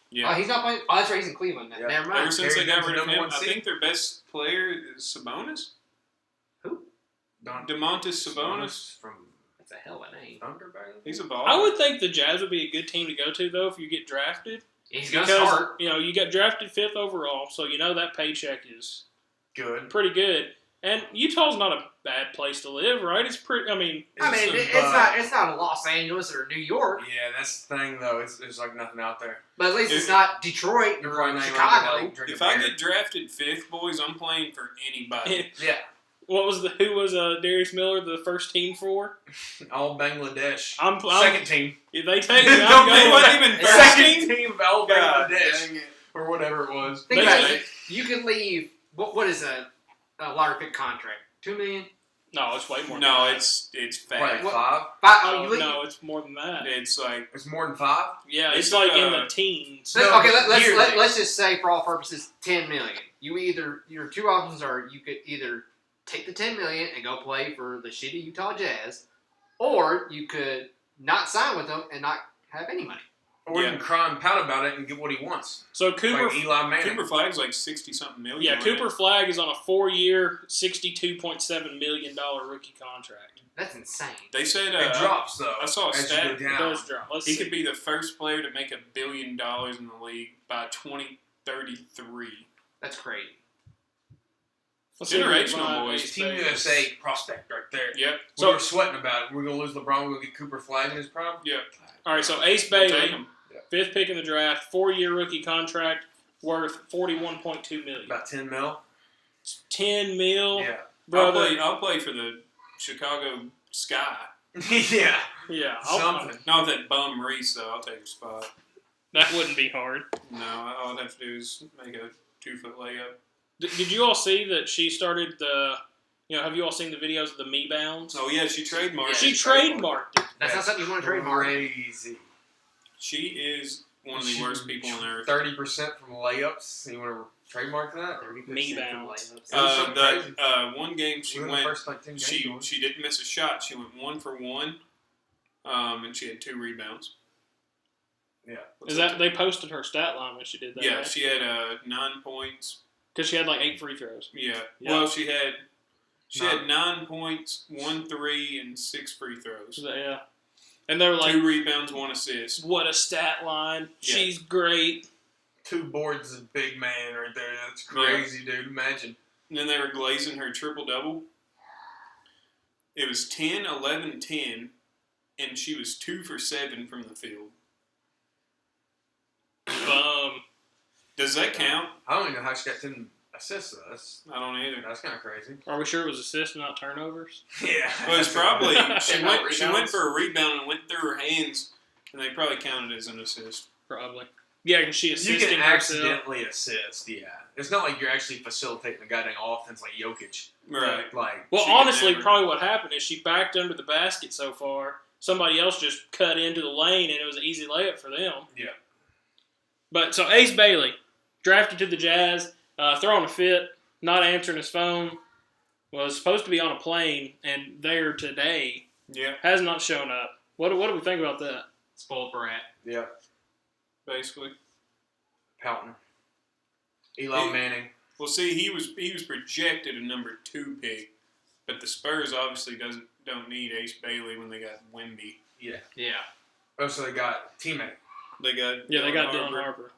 Yeah. Oh, he's not playing. Oh, that's right. He's in Cleveland. Yeah. Never mind. Ever since they Carried got them rid to of number him, one I seed. think their best player is Sabonis. Don DeMontis Sabonis. from That's a hell of a name. Thunder, baby. He's a baller. I would think the Jazz would be a good team to go to, though, if you get drafted. He's gonna Because, start. you got drafted 5th overall, so you know that paycheck is Good. pretty good. And Utah's not a bad place to live, right? It's pretty. I mean, It's not Los Angeles or New York, Yeah, that's the thing though. There's like nothing out there. but at least If- it's not Detroit You're or probably not even Chicago. allowed to, like, drink If a I beer. get drafted 5th, boys, I'm playing for anybody. Yeah, who was Darius Miller the first team for? all Bangladesh. I'm Second team. If they take me, Don't I'm they going. wasn't even first Second team? team of all God Bangladesh dang it. or whatever it was. Think about Basically. it. You can leave. What is a lottery pick contract? $2 million. No, it's way more. No, than it's Like fat. What? 5. that. You leave. No, it's more than that. It's like It's more than 5. Yeah, It's it's like in like, the teens. No, Okay, yearly. let's just say for all purposes, $10 million. Your two options are you could either take the $10 million and go play for the shitty Utah Jazz, or you could not sign with them and not have any money. Or you Yeah. can cry and pout about it and get what he wants. So Cooper, Like Eli Manning. Cooper Flag's like 60-something million. yeah, wasn't Cooper it? Flag is on a 4-year, $62.7 million rookie contract. That's insane. They said It drops though. I saw a as stat. you go It down. does drop. Let's He see. could be the first player to make $1 billion in the league by 2033. That's crazy. Let's see if we can Generational find boys. Ace Team Bailey. USA prospect right there. Yep. So we were sweating about it. We're gonna lose LeBron. We're gonna get Cooper Flag in his prime. Yep. All right, so Ace We'll take Bailey, him. 5th pick in the draft, 4-year rookie contract, worth $41.2 million. About 10 mil. 10 mil, Yeah. brother. I'll play for the Chicago Sky. Yeah. Yeah, Something. Not that bum Reese though. I'll take his spot. that wouldn't be hard. No, all I'd have to do is make a 2-foot layup. Did you all see that she started the? Have you all seen the videos of the Me Bounds? Oh yeah, she trademarked. She it. trademarked it. That's not something you want to trademark. Crazy. She is one of the worst people on earth. 30% from layups. You want to trademark that? 30% Me from bounds. layups. something crazy. One game she Within the went. first, like, 10 games, She wasn't she didn't miss a shot. She went 1 for 1, and she had 2 rebounds. Yeah. Is that they posted her stat line when she did that? Yeah, right? she had 9 points. Because she had like 8 free throws. Yeah. Yeah. Well, she had 9 points, 1 3, and 6 free throws. So, yeah. And they were like, 2 rebounds, 1 assist. what a stat line. Yeah. She's great. 2 boards is a big man right there. That's crazy, dude. Imagine. And then they were glazing her triple double. It was 10, 11, 10, and she was 2 for 7 from the field. Does that count? I don't even know how she got 10 assists, though. I don't either. That's kind of crazy. Are we sure it was assists, not turnovers? Yeah. Well, it's probably she And went. not She went rebounds? for a rebound and went through her hands, and they probably counted as an assist. Probably. Yeah, because she You assisting can herself. accidentally assist, yeah. It's not like you're actually facilitating the goddamn offense like Jokic. Right. Like, Well, She could honestly, never- probably what happened is she backed under the basket so far. Somebody else just cut into the lane, and it was an easy layup for them. Yeah. But so Ace Bailey, drafted to the Jazz, throwing a fit, not answering his phone, was supposed to be on a plane, and there today, Yeah. has not shown up. What do we think about that? Spoiled brat. yeah. Basically. Pouting. Eli Hey. Manning. Well, see, he was projected a number 2 pick, but the Spurs obviously don't need Ace Bailey when they got Wemby. Yeah. Yeah. Oh, so they got teammate. They got Yeah, they got Dylan Harper. Harper.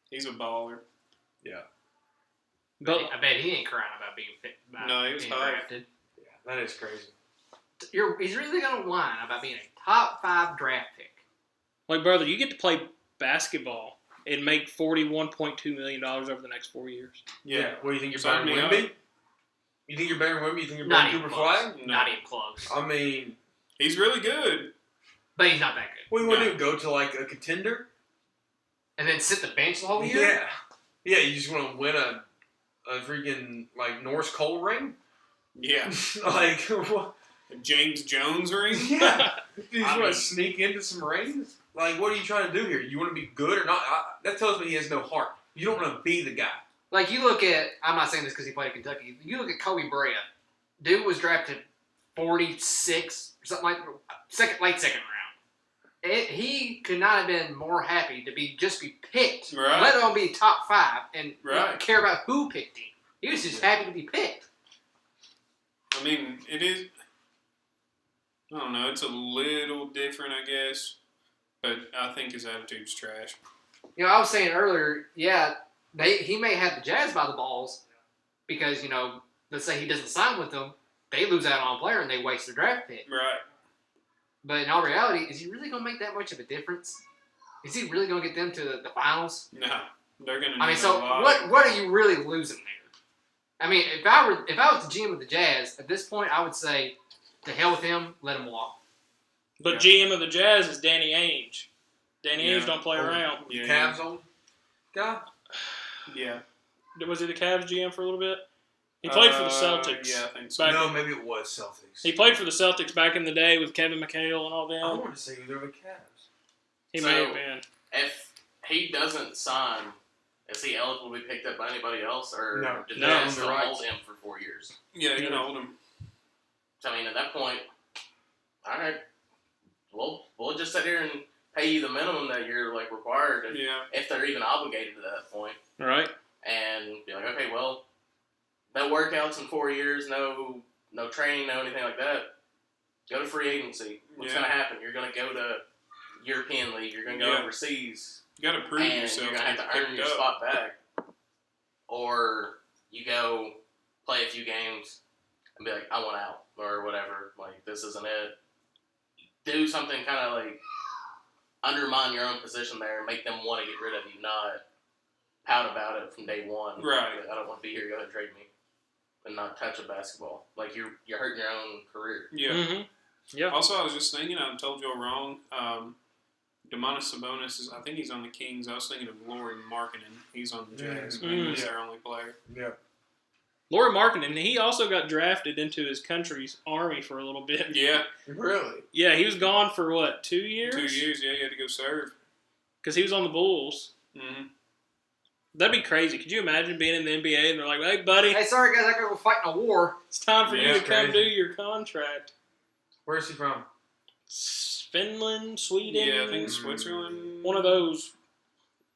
He's a baller. Yeah. But I bet he ain't crying about being fit. About No, he was being hyped. drafted. Yeah. That is crazy. He's really gonna whine about being a top 5 draft pick. like, brother, you get to play basketball and make $41.2 million over the next 4 years. Yeah. What do you think you're Sign better than me Wemby? You think you're better than Wemby? You think you're Not better than even Cooper close. Flag? No. Not even close. I mean, He's really good. But he's not that good. what do you want No. to do? Go to like a contender? And then sit the bench the whole year? Yeah. Yeah, you just want to win a freaking like Norse Cole ring? Yeah. Like what? A James Jones ring. Yeah. You just I want mean- to sneak into some rings? Like, what are you trying to do here? You want to be good or not? That tells me he has no heart. You don't want to be the guy. Like, you look at, I'm not saying this because he played at Kentucky. You look at Kobe Bryant. Dude was drafted 46 or something like late second round. He could not have been more happy to be picked, Right. let alone be top 5, and Right. not care about who picked him. He was just happy to be picked. I mean, it is. I don't know. It's a little different, I guess. But I think his attitude's trash. You know, I was saying earlier, yeah, he may have the Jazz by the balls because, let's say he doesn't sign with them, they lose out on a player and they waste their draft pick. Right. But in all reality, is he really going to make that much of a difference? Is he really going to get them to the finals? No. They're going to I mean, so what are you really losing there? I mean, if I was the GM of the Jazz, at this point, I would say, to hell with him, let him walk. But GM of the Jazz is Danny Ainge. Danny Ainge don't play around. Yeah, Cavs old guy? Yeah. Was he the Cavs GM for a little bit? He played for the Celtics. Yeah, I think so. Back No, maybe it was Celtics. He played for the Celtics back in the day with Kevin McHale and all I them. want to say they were the Cavs. He So- may have been. If he doesn't sign, is he eligible to be picked up by anybody else, or No. did No. they On the still rights. hold him for 4 years? Yeah, you can hold him. So I mean, at that point, all right, we'll just sit here and pay you the minimum that you're required, if they're even obligated to that point, Right. and be like, okay, well, no workouts in 4 years, no training, no anything like that. Go to free agency. What's Yeah. going to happen? You're going to go to European League. You're going to go Yeah. overseas. You got to prove And yourself. you're going to have to earn your up. spot back. Or you go play a few games and be like, I want out, or whatever. Like, this isn't it. Do something kind of undermine your own position there and make them want to get rid of you, not pout about it from day one. Right. Like, I don't want to be here, go ahead and trade me. And not touch a basketball. Like, you're hurting your own career. Yeah. Mm-hmm. Yeah. Also, I was just thinking, I told you wrong. Domantas Sabonis I think he's on the Kings. I was thinking of Laurie Markkinen. He's on the Jazz. Maybe he's their only player. Yeah. Laurie Markkinen, he also got drafted into his country's army for a little bit. Yeah. Really? Yeah, he was gone for 2 years? 2 years, yeah, he had to go serve. Because he was on the Bulls. Mm-hmm. That'd be crazy. Could you imagine being in the NBA and they're like, hey, buddy, Hey, sorry guys, I gotta go fight in a war. it's time for you Yeah, to come crazy. do your contract. Where's he from? Finland, Sweden, Yeah, I think Switzerland. one of those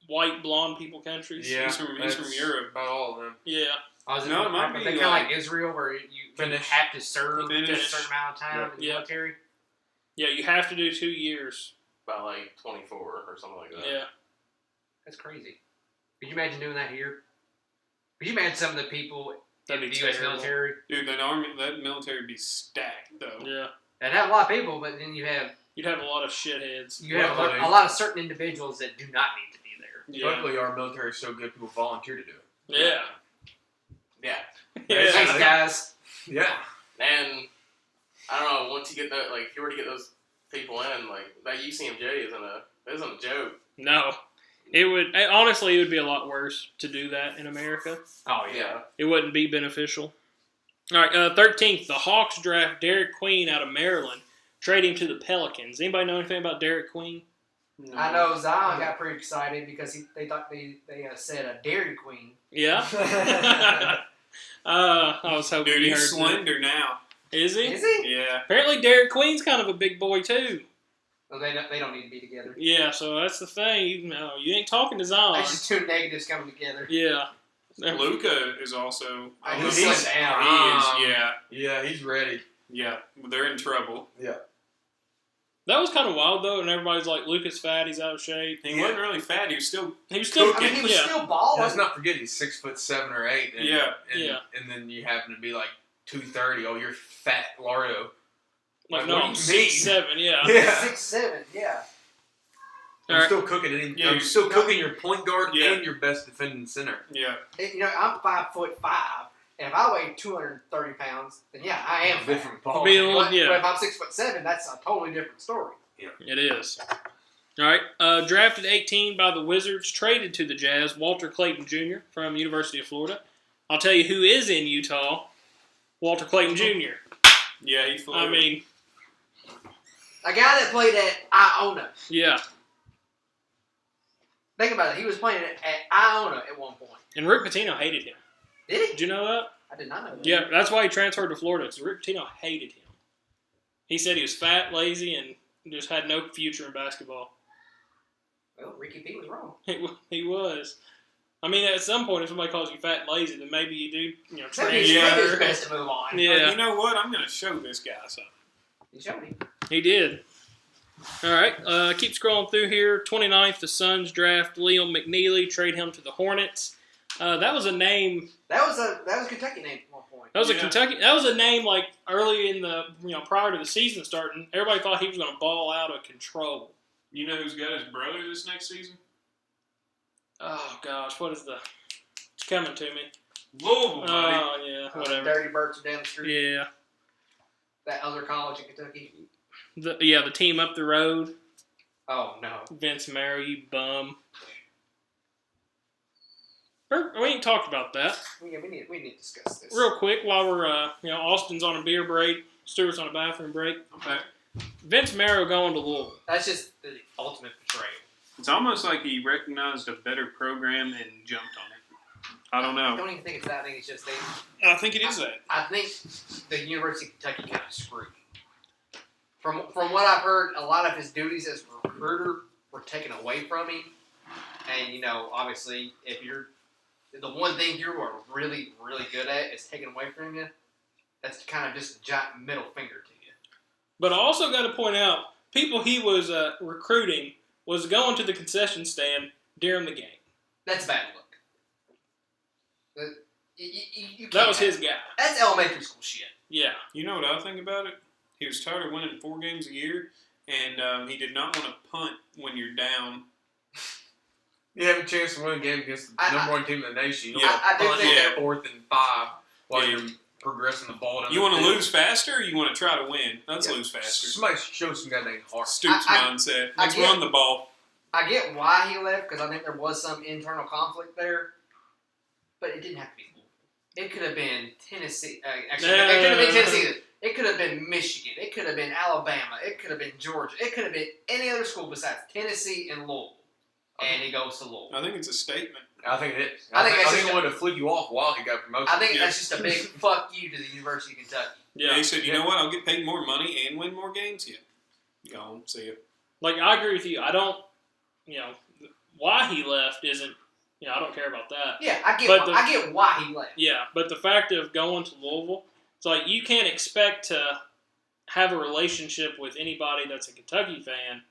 white blonde people countries. Yeah. He's from Europe. About all of them. Yeah. No, it might be kind of like Israel, where you Finnish. have to serve Finnish. a certain amount of time in the Yeah. military. Yeah, you have to do 2 years. About 24 or something like that. Yeah. That's crazy. Could you imagine doing that here? Could you imagine some of the people That'd in be the U.S. terrible. military? Dude, that military would be stacked, though. Yeah. That have a lot of people, but then you have You'd have a lot of shitheads. Luckily. a lot of certain individuals that do not need to be there. Yeah. Luckily, our military is so good, people volunteer to do it. Yeah. Yeah. Yeah. Thanks, guys. Yeah. And I don't know, once you get that, if you were to get those people in, that UCMJ isn't a joke. No. It would, honestly, it would be a lot worse to do that in America. Oh, Yeah. It wouldn't be beneficial. All right, 13th, the Hawks draft Derek Queen out of Maryland, trade him to the Pelicans. Anybody know anything about Derek Queen? No. I know Zion got pretty excited because they thought they said a Dairy Queen. Yeah. I was hoping Dude, you he's heard that. slender now. Is he? Is he? Yeah. Apparently, Derek Queen's kind of a big boy too. Well, they don't need to be together. Yeah, so that's the thing. You ain't talking to Zion. That's just two negatives coming together. Yeah. Luca is also. He's He slipped down. is, yeah. Yeah, he's ready. Yeah. They're in trouble. That was kind of wild though, and everybody's like, "Luka's fat. He's out of shape." He wasn't really fat. He was still. He was still. I mean, he was yeah. still balling. Let's not forget he's 6'7" or 8. And, Yeah. And, Yeah. And then you happen to be 230. Oh, you're fat, Lario. Like, Like, no, what I'm do you mean? 6'7", yeah. Yeah. 6'7", yeah. I'm Alright. still cooking. Yeah, I'm still cooking your point guard Yeah. and your best defending center. Yeah. I'm 5'5", and if I weigh 230 pounds, then yeah, I am fat. Different ball. Be a little- But yeah. if I'm 6'7", that's a totally different story. It is. All right. Drafted 18 by the Wizards, traded to the Jazz, Walter Clayton Jr. from University of Florida. I'll tell you who is in Utah, Walter Clayton Jr. Yeah, he flew. I mean, A guy that played at Iona. yeah. Think about it. He was playing at Iona at one point. And Rick Pitino hated him. Did he? Did you know that? I did not know that. Yeah, that's why he transferred to Florida, because Rick Pitino hated him. He said he was fat, lazy, and just had no future in basketball. Well, Ricky P was wrong. He was. I mean, at some point, if somebody calls you fat and lazy, then maybe you do, Maybe transfer. it's best to move on. Yeah. You know what? I'm going to show this guy something. You showed him. He did. All right, keep scrolling through here. 29th, the Suns draft Liam McNeely, trade him to the Hornets. That was a name. That was a Kentucky name at one point. That was a Yeah. Kentucky. That was a name like early in the prior to the season starting. Everybody thought he was going to ball out of control. You know who's got his brother this next season? Oh gosh, what is the? It's coming to me. Louisville, buddy. Oh yeah, whatever. Dirty Birds down the street. Yeah, That other college in Kentucky. the team up the road. Oh no. Vince Maro, you bum. We ain't talked about that. We need to discuss this. Real quick, while we're Austin's on a beer break, Stewart's on a bathroom break. Okay. Vince Maro going to Louisville. That's just the ultimate betrayal. It's almost like he recognized a better program and jumped on it. I don't I know. don't even think it's that. I think it's just I think it is that. I think the University of Kentucky kind of screwed. From what I've heard, a lot of his duties as a recruiter were taken away from him. And, obviously, if you're the one thing you are really, really good at is taken away from you, that's kind of just a giant middle finger to you. But I also got to point out, people he was recruiting was going to the concession stand during the game. That's a bad look. You That was can't- his guy. That's elementary school shit. Yeah. You know what I think about it? He was tired of winning 4 games a year, and he did not want to punt when you're down. You have a chance to win a game against the number one team in the nation. You don't Yeah, want to I do punt think at 4th and 5 while Yeah. you're progressing the ball down You the want to field. lose faster, or you want to try to win? Let's Yeah. lose faster. Somebody show some goddamn heart. Stoops I- mindset. I Let's get- run the ball. I get why he left because I think there was some internal conflict there, but it didn't have to be Louisville. It could have been Tennessee. Actually, it could have been Tennessee. It could have been Michigan. It could have been Alabama. It could have been Georgia. It could have been any other school besides Tennessee and Louisville. And he goes to Louisville. I think it's a statement. I think it is. I I think think that's he just wanted to flick you off while he got promoted. I think Yeah. that's just a big fuck you to the University of Kentucky. Yeah. He said, you know what? I'll get paid more money and win more games. Yeah. Go on. See you. Like, I agree with you. I don't, why he left isn't, I don't care about that. Yeah, I get why he left. Yeah, but the fact of going to Louisville, it's like you can't expect to have a relationship with anybody that's a Kentucky fan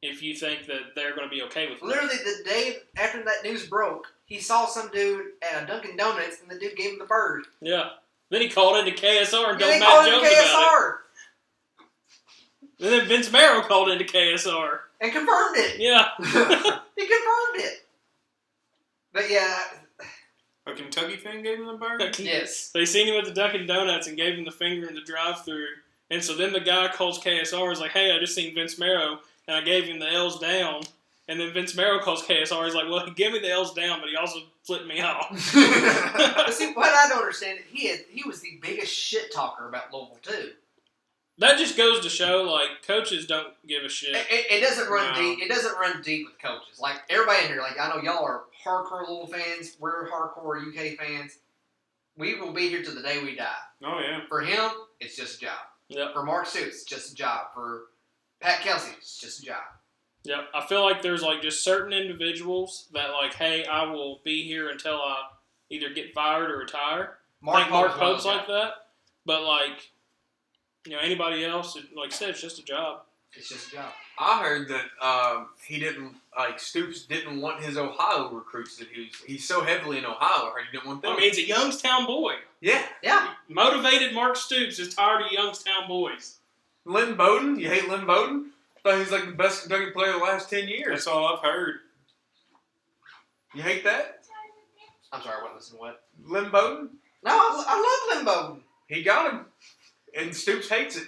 if you think that they're going to be okay with it. Literally the day after that news broke, he saw some dude at a Dunkin' Donuts, and the dude gave him the bird. Yeah. Then he called into KSR and Yeah, told they Matt called him Jones about KSR it. And then Vince Maro called into KSR. and confirmed it. Yeah. He confirmed it. But yeah, A Kentucky fan gave him the bird? yes. They seen him at the Dunkin' Donuts and gave him the finger in the drive-thru. And so then the guy calls KSR and is like, hey, I just seen Vince Maro, and I gave him the L's down. And then Vince Maro calls KSR. He's like, well, he gave me the L's down, but he also flipped me off. But see, what I don't understand, he was the biggest shit talker about Louisville too. That just goes to show, like, coaches don't give a shit. It doesn't run No. deep. It doesn't run deep with coaches. Like everybody in here, like I know y'all are hardcore Louisville fans. We're hardcore UK fans. We will be here till the day we die. Oh, yeah. For him, it's just a job. Yep. For Mark Stoops, it's just a job. For Pat Kelsey, it's just a job. Yep. I feel like there's, like, just certain individuals that, like, hey, I will be here until I either get fired or retire. I think Mark Pope's like that. But, like, anybody else, like I said, it's just a job. It's just a job. I heard that he didn't Stoops didn't want his Ohio recruits that he's so heavily in Ohio. I heard he didn't want them. I mean, he's a Youngstown boy. yeah, Yeah. Motivated Mark Stoops is tired of Youngstown boys. Lynn Bowden. You hate Lynn Bowden? Thought he's like the best Kentucky player of the last 10 years. That's all I've heard. You hate that? I'm sorry, I wasn't listening to what? Lynn Bowden? No, I love Lynn Bowden. He got him. And Stoops hates it.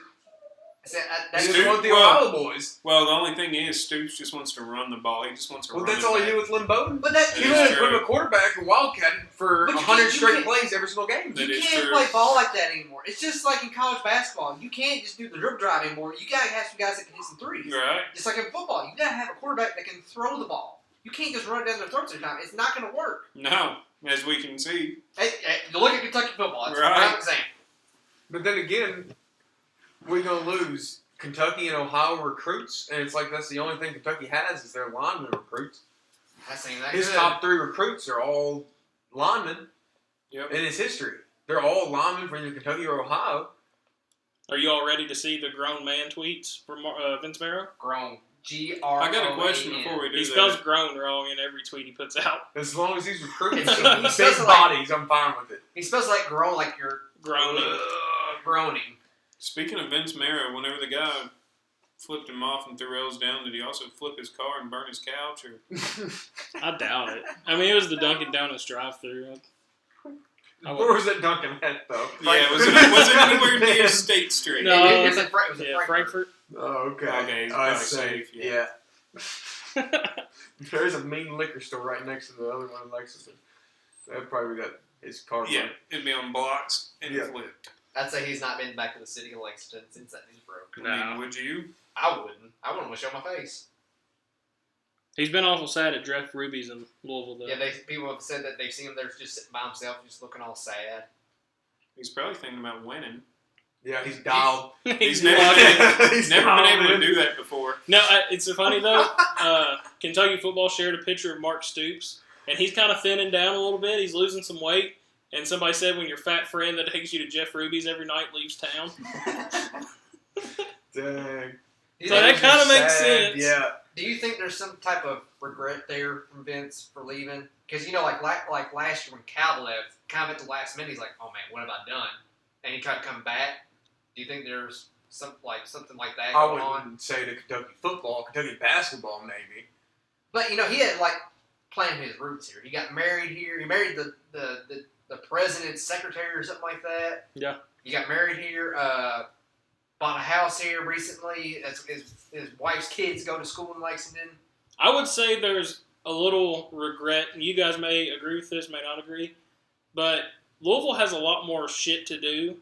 I said, He that's just Stoops- want the well- Ohio boys. Well, the only thing is, Stoops just wants to run the ball. He just wants to Well, run that's it all he back. did with Lynn Bowden. but that You That is had to put him true. a quarterback and wildcat for But you 100 can't- you straight can't- plays every single game. That you is can't true. play ball like that anymore. It's just like in college basketball. You can't just do the dribble drive anymore. You gotta have some guys that can hit some threes. Right. Just like in football, you gotta have a quarterback that can throw the ball. You can't just run it down their throats every time. It's not going to work. No, as we can see. Hey, look at Kentucky football. That's Right. what I'm saying. But then again, we're gonna lose Kentucky and Ohio recruits, and it's like that's the only thing Kentucky has is their lineman recruits. That ain't that His good. top 3 recruits are all linemen Yep. in his history. They're all linemen from either Kentucky or Ohio. Are you all ready to see the grown man tweets from Vince Marrow? Grown. G-R-O-A-N. I got a question before we do He that. spells grown wrong in every tweet he puts out. As long as he's recruiting He some big says it bodies, I'm fine with it. He spells like grown, like you're Groaning. groaning. Speaking of Vince Marrow, whenever the guy flipped him off and threw L's down, did he also flip his car and burn his couch? Or I doubt it. I mean, it was the Dunkin' Donuts drive-through. Where was that Duncan at, though? yeah, was it anywhere near State Street? No. It was in Yeah, Frankfurt. Oh, okay. Okay, he's probably safe, yeah. There's a mean liquor store right next to the other one in Lexington. That probably got his car. Yeah, it'd be on blocks and Yeah. flipped. I'd say he's not been back to the city of Lexington since that news broke. I mean, would you? I wouldn't. I wouldn't want to show my face. He's been awful sad at Jeff Ruby's in Louisville, though. Yeah, people have said that they've seen him there just sitting by himself, just looking all sad. He's probably thinking about winning. Yeah, he's dialed. He's locked in. never been able to do that before. No, it's funny, though. Kentucky football shared a picture of Mark Stoops, and he's kind of thinning down a little bit. He's losing some weight. And somebody said when your fat friend that takes you to Jeff Ruby's every night leaves town. Dang. So that kind of makes Sad, sense. Yeah. Do you think there's some type of regret there from Vince for leaving? Because, you know, like last year when Cal left, kind of at the last minute, he's like, oh, man, what have I done? And he tried to come back. Do you think there's something like that I going on? wouldn't say the Kentucky football, Kentucky basketball, maybe. But, you know, he had, like, planted his roots here. He got married here. He married the president's secretary or something like that. Yeah. He got married here, bought a house here recently. His wife's kids go to school in Lexington. I would say there's a little regret, and you guys may agree with this, may not agree, but Louisville has a lot more shit to do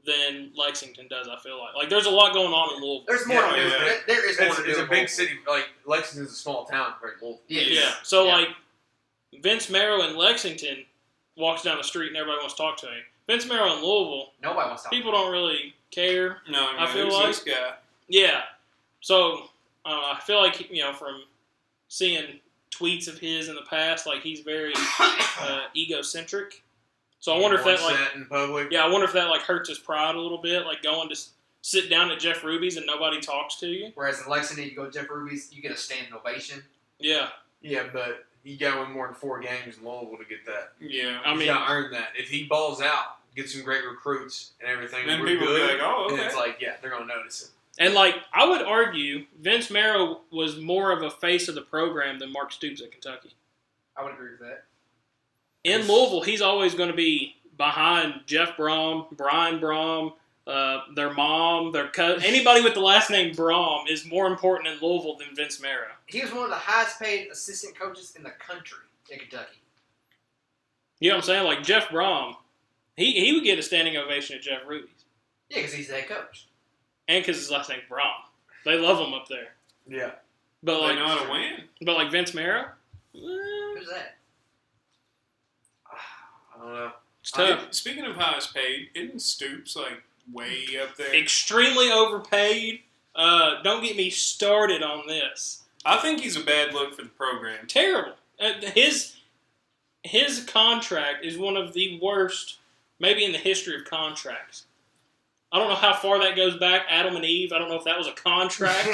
than Lexington does, I feel like. Like, there's a lot going on in Louisville. There's more to do. Yeah. There is more to do. It's a in big Louisville. city. Like, Lexington's a small town compared to Louisville. Yeah. So, Yeah. like, Vince Marrow in Lexington walks down the street and everybody wants to talk to him. Vince Marrow in Louisville, Nobody wants to talk people to him. don't really care. No, I feel who's like- this guy? Yeah. So, I feel like, you know, from seeing tweets of his in the past, like, he's very egocentric. So I wonder if that, like, Set in public. yeah, I wonder if that, like, hurts his pride a little bit, like, going to sit down at Jeff Ruby's and nobody talks to you. Whereas in Lexington, you go to Jeff Ruby's, you get a standing ovation. Yeah. Yeah, but you got to win more than 4 games in Louisville to get that. Yeah. I mean, He's got to earn that. If he balls out, gets some great recruits and everything, Then we're people will good, be like, oh, then okay. it's like, yeah, they're going to notice it. and, like, I would argue Vince Marrow was more of a face of the program than Mark Stoops at Kentucky. I would agree with that. In Louisville, he's always going to be behind Jeff Brom, Brian Brom, their mom, their cousin. Anybody with the last name Brom is more important in Louisville than Vince Marrow. He was one of the highest paid assistant coaches in the country in Kentucky. You know what I'm saying? Like, Jeff Brom, he would get a standing ovation at Jeff Ruby's. Yeah, because he's the head coach. And because his last name's Brom. They love him up there. Yeah. But, They like, know how to win. but like Vince Marrow, Who's that? I don't know. it's tough. Speaking of highest paid, isn't Stoops like way up there? Extremely overpaid. Don't get me started on this. I think he's a bad look for the program. Terrible. His contract is one of the worst, maybe in the history of contracts. I don't know how far that goes back. Adam and Eve. I don't know if that was a contract,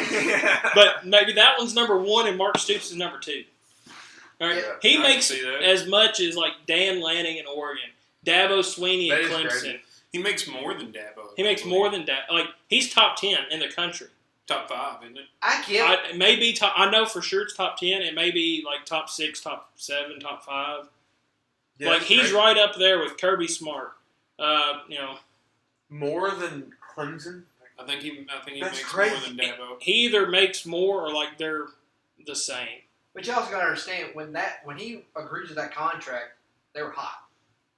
but maybe that one's number 1 and Mark Stoops is number 2. All right, Yeah, he I makes can see that. as much as like Dan Lanning in Oregon, Dabo Sweeney at That is Clemson. crazy. He makes more than Dabo. He makes more than that. Like, he's top 10 in the country. top 5, isn't it? I can't. Maybe top. I know for sure it's top 10. It may be like top 6, top 7, top 5. Yeah, like, that's he's crazy. right up there with Kirby Smart. You know, More than Clemson? I think he That's makes crazy. more than Dabo. he either makes more or like they're the same. But you also got to understand when he agreed to that contract, they were hot.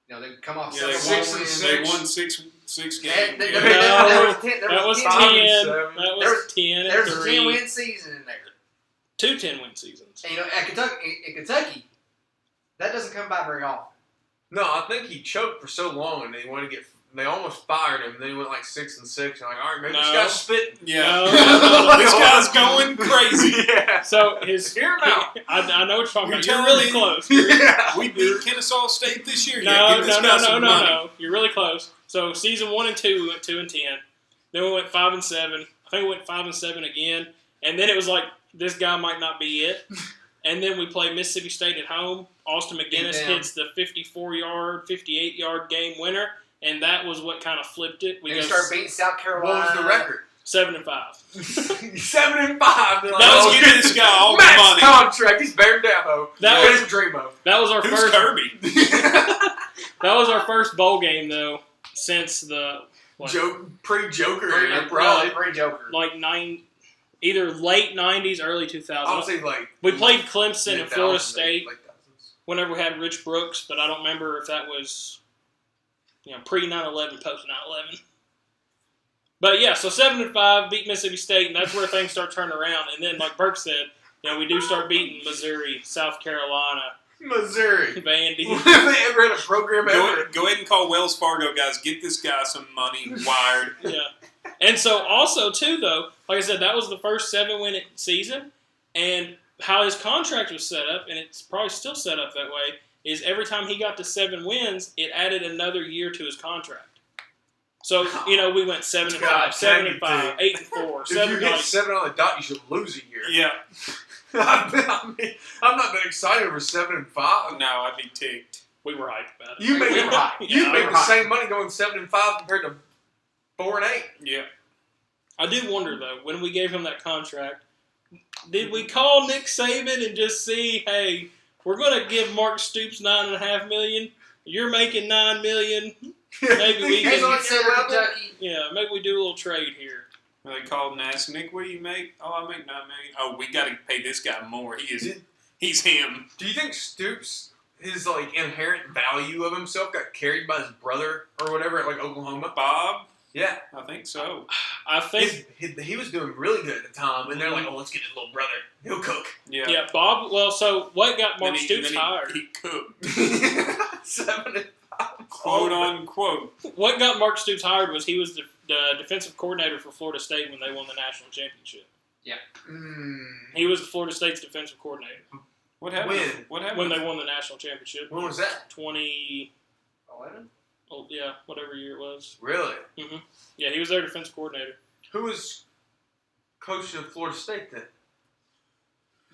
You know, they come off Yeah, they several won, wins. they won six games. There No, was 10. That was 10. 5 and 7. That was 10 There's and a 3. 10-win season in there. 2 10-win seasons. And, at Kentucky, that doesn't come by very often. No, I think he choked for so long, and they almost fired him. Then he went like 6-6. And like, all right, maybe this guy's spitting. Yeah. No. This guy's going crazy. Yeah. So his Hear him out. I know what you're talking about. You're You're really telling me- close. Yeah. We beat Kennesaw State this year. No. No. You're really close. So season 1 and 2, we went 2 and 10. Then we went 5 and 7. I think we went 5 and 7 again. And then it was like, this guy might not be it. And then we played Mississippi State at home. Austin McGinnis hits the 54-yard, 58-yard game winner, and that was what kind of flipped it. We started beating South Carolina. What was the record? 7-5. 7-5 They're like, That was Give this guy all the max money. contract. He's Baron Dabo. That was Dreamo. That was our Who's first. Kirby? That was our first bowl game though since the Pre-Joker. Pre-Joker. like either late 90s, early 2000s. I would say like We played Clemson and Florida 2000s, State like thousands. whenever we had Rich Brooks, but I don't remember if that was pre 9/11, post 9/11. But yeah, so 7-5, beat Mississippi State, and that's where things start turning around. And then, like Burke said, we do start beating Missouri, South Carolina, Missouri. Vandy. If they ever had a program ever. Go ahead and call Wells Fargo, guys. Get this guy some money wired. Yeah. And so also, too, though, like I said, that was the first 7-win season. And how his contract was set up, and it's probably still set up that way, is every time he got to 7 wins, it added another year to his contract. So, we went 7-5, 7-5, 8-4, If 7 you hit 7 on the dot, you should lose a year. Yeah. I mean, I'm not that excited over 7-5. No, I'd be ticked. We were hyped about it. You make We were high. you make the same money going 7-5 compared to 4-8. Yeah. I did wonder, though, when we gave him that contract, did we call Nick Saban and just see, hey, we're going to give Mark Stoops $9.5 million. You're making $9 million. Maybe we Here's can, what said Kentucky. maybe we do a little trade here. They called and asked Nick, "What do you make?" "Oh, I make $9 million." "Oh, we got to pay this guy more. He's him." Do you think Stoops, his inherent value of himself, got carried by his brother or whatever at Oklahoma? Bob? Yeah, I think so. I think he was doing really good at the time, and they're like, "Oh, let's get his little brother. He'll cook." Yeah. Bob. Well, so what got Mark Stoops hired? He cooked. 7-5. Quote unquote. What got Mark Stoops hired was he was the defensive coordinator for Florida State when they won the national championship. He was the Florida State's defensive coordinator What happened? When? What happened? when they won the national championship. When was that? 20. 11? Oh yeah, whatever year it was. Really? Yeah, he was their defensive coordinator. Who was coach of Florida State then?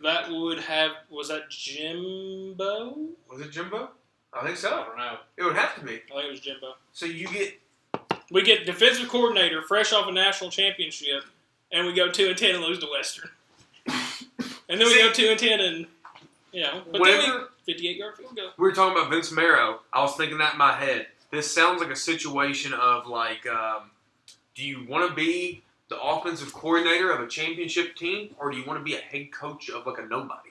That was that Jimbo? Was it Jimbo? I think I so. don't know. It would have to be. I think it was Jimbo. So you get We get defensive coordinator fresh off a national championship, and we go 2-10 and lose to Western. And then we go 2-10 and but then 58-yard field goal. we were talking about Vince Marrow. I was thinking that in my head. This sounds like a situation of do you want to be the offensive coordinator of a championship team, or do you want to be a head coach of a nobody?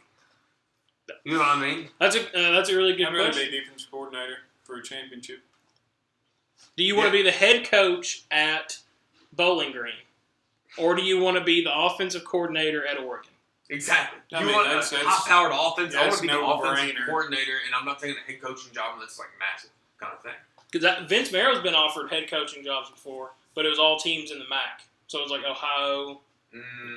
You know what I mean? That's a really good I'd rather question. be defense coordinator for a championship. Do you want to be the head coach at Bowling Green, or do you want to be the offensive coordinator at Oregon? Exactly. I You mean, want that's- a high-powered offense. I want that's to be the no offensive brainer. coordinator, and I'm not taking a head coaching job that's massive kind of thing. Because Vince Marrow's been offered head coaching jobs before, but it was all teams in the MAC. So it was Ohio,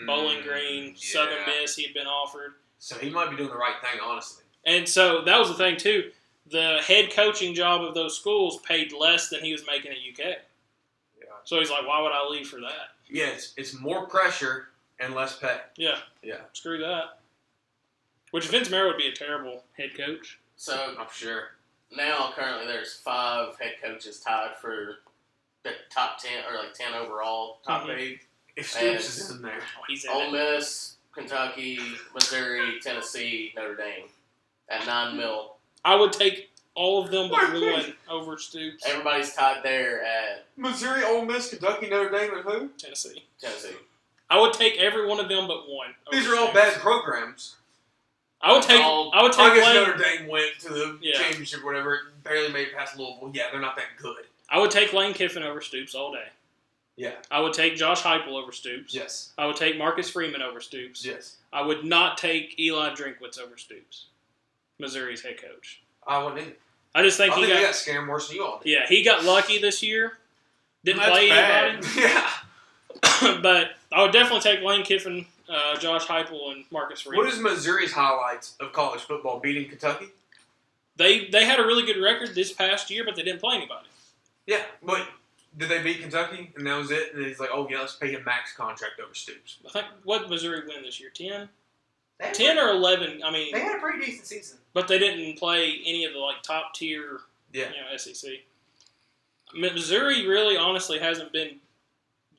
Bowling Green, Southern Miss. He'd been offered. So he might be doing the right thing, honestly. And so that was the thing, too. The head coaching job of those schools paid less than he was making at UK. Yeah. So he's like, why would I leave for that? Yes, it's more pressure and less pay. Yeah. Yeah. Screw that. Which Vince Marrow would be a terrible head coach. So I'm sure. now currently there's 5 head coaches tied for the top 10 or 10 overall, top Mhm. 8. If Stoops is in there. Oh, he's in Ole it. Miss, Kentucky, Missouri, Tennessee, Notre Dame at $9 million. I would take all of them but one over Stoops. Everybody's tied there at Missouri, Ole Miss, Kentucky, Notre Dame, and who? Tennessee. Tennessee. I would take every one of them but one. These over are all Stoops. bad programs. I would take. All- I would I take guess Lane. Notre Dame went to the Yeah. championship or whatever, barely made it past Louisville. Yeah, they're not that good. I would take Lane Kiffin over Stoops all day. Yeah. I would take Josh Heupel over Stoops. Yes. I would take Marcus Freeman over Stoops. Yes. I would not take Eli Drinkwitz over Stoops, Missouri's head coach. I wouldn't either. I just think I he think got we got scammed worse than you all did. yeah, he got lucky this year. Didn't That's play bad. anybody. Yeah. But I would definitely take Lane Kiffin, Josh Heupel, and Marcus Freeman. What is Missouri's highlights of college football? Beating Kentucky? They had a really good record this past year, but they didn't play anybody. Yeah, but did they beat Kentucky and that was it? And he's like, oh yeah, let's pay him max contract over Stoops. I think what did Missouri win this year? 10? They had 10 or 11? I mean, They had a pretty decent season. but they didn't play any of the like top tier, Yeah. SEC. Missouri really, honestly, hasn't been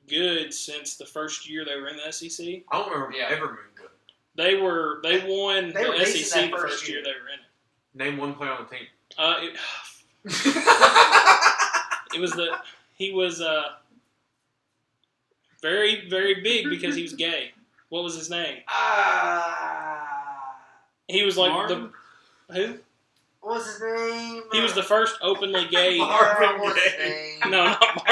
good since the first year they were in the SEC. I don't remember Yeah. ever being good. They won They were the decent SEC that the first first year year. they were in it. Name one player on the team. He was very, very big because he was gay. What was his name? He was like Marvin? who? What was his name? He was the first openly gay. Marvin What was his Gaye. name? No, not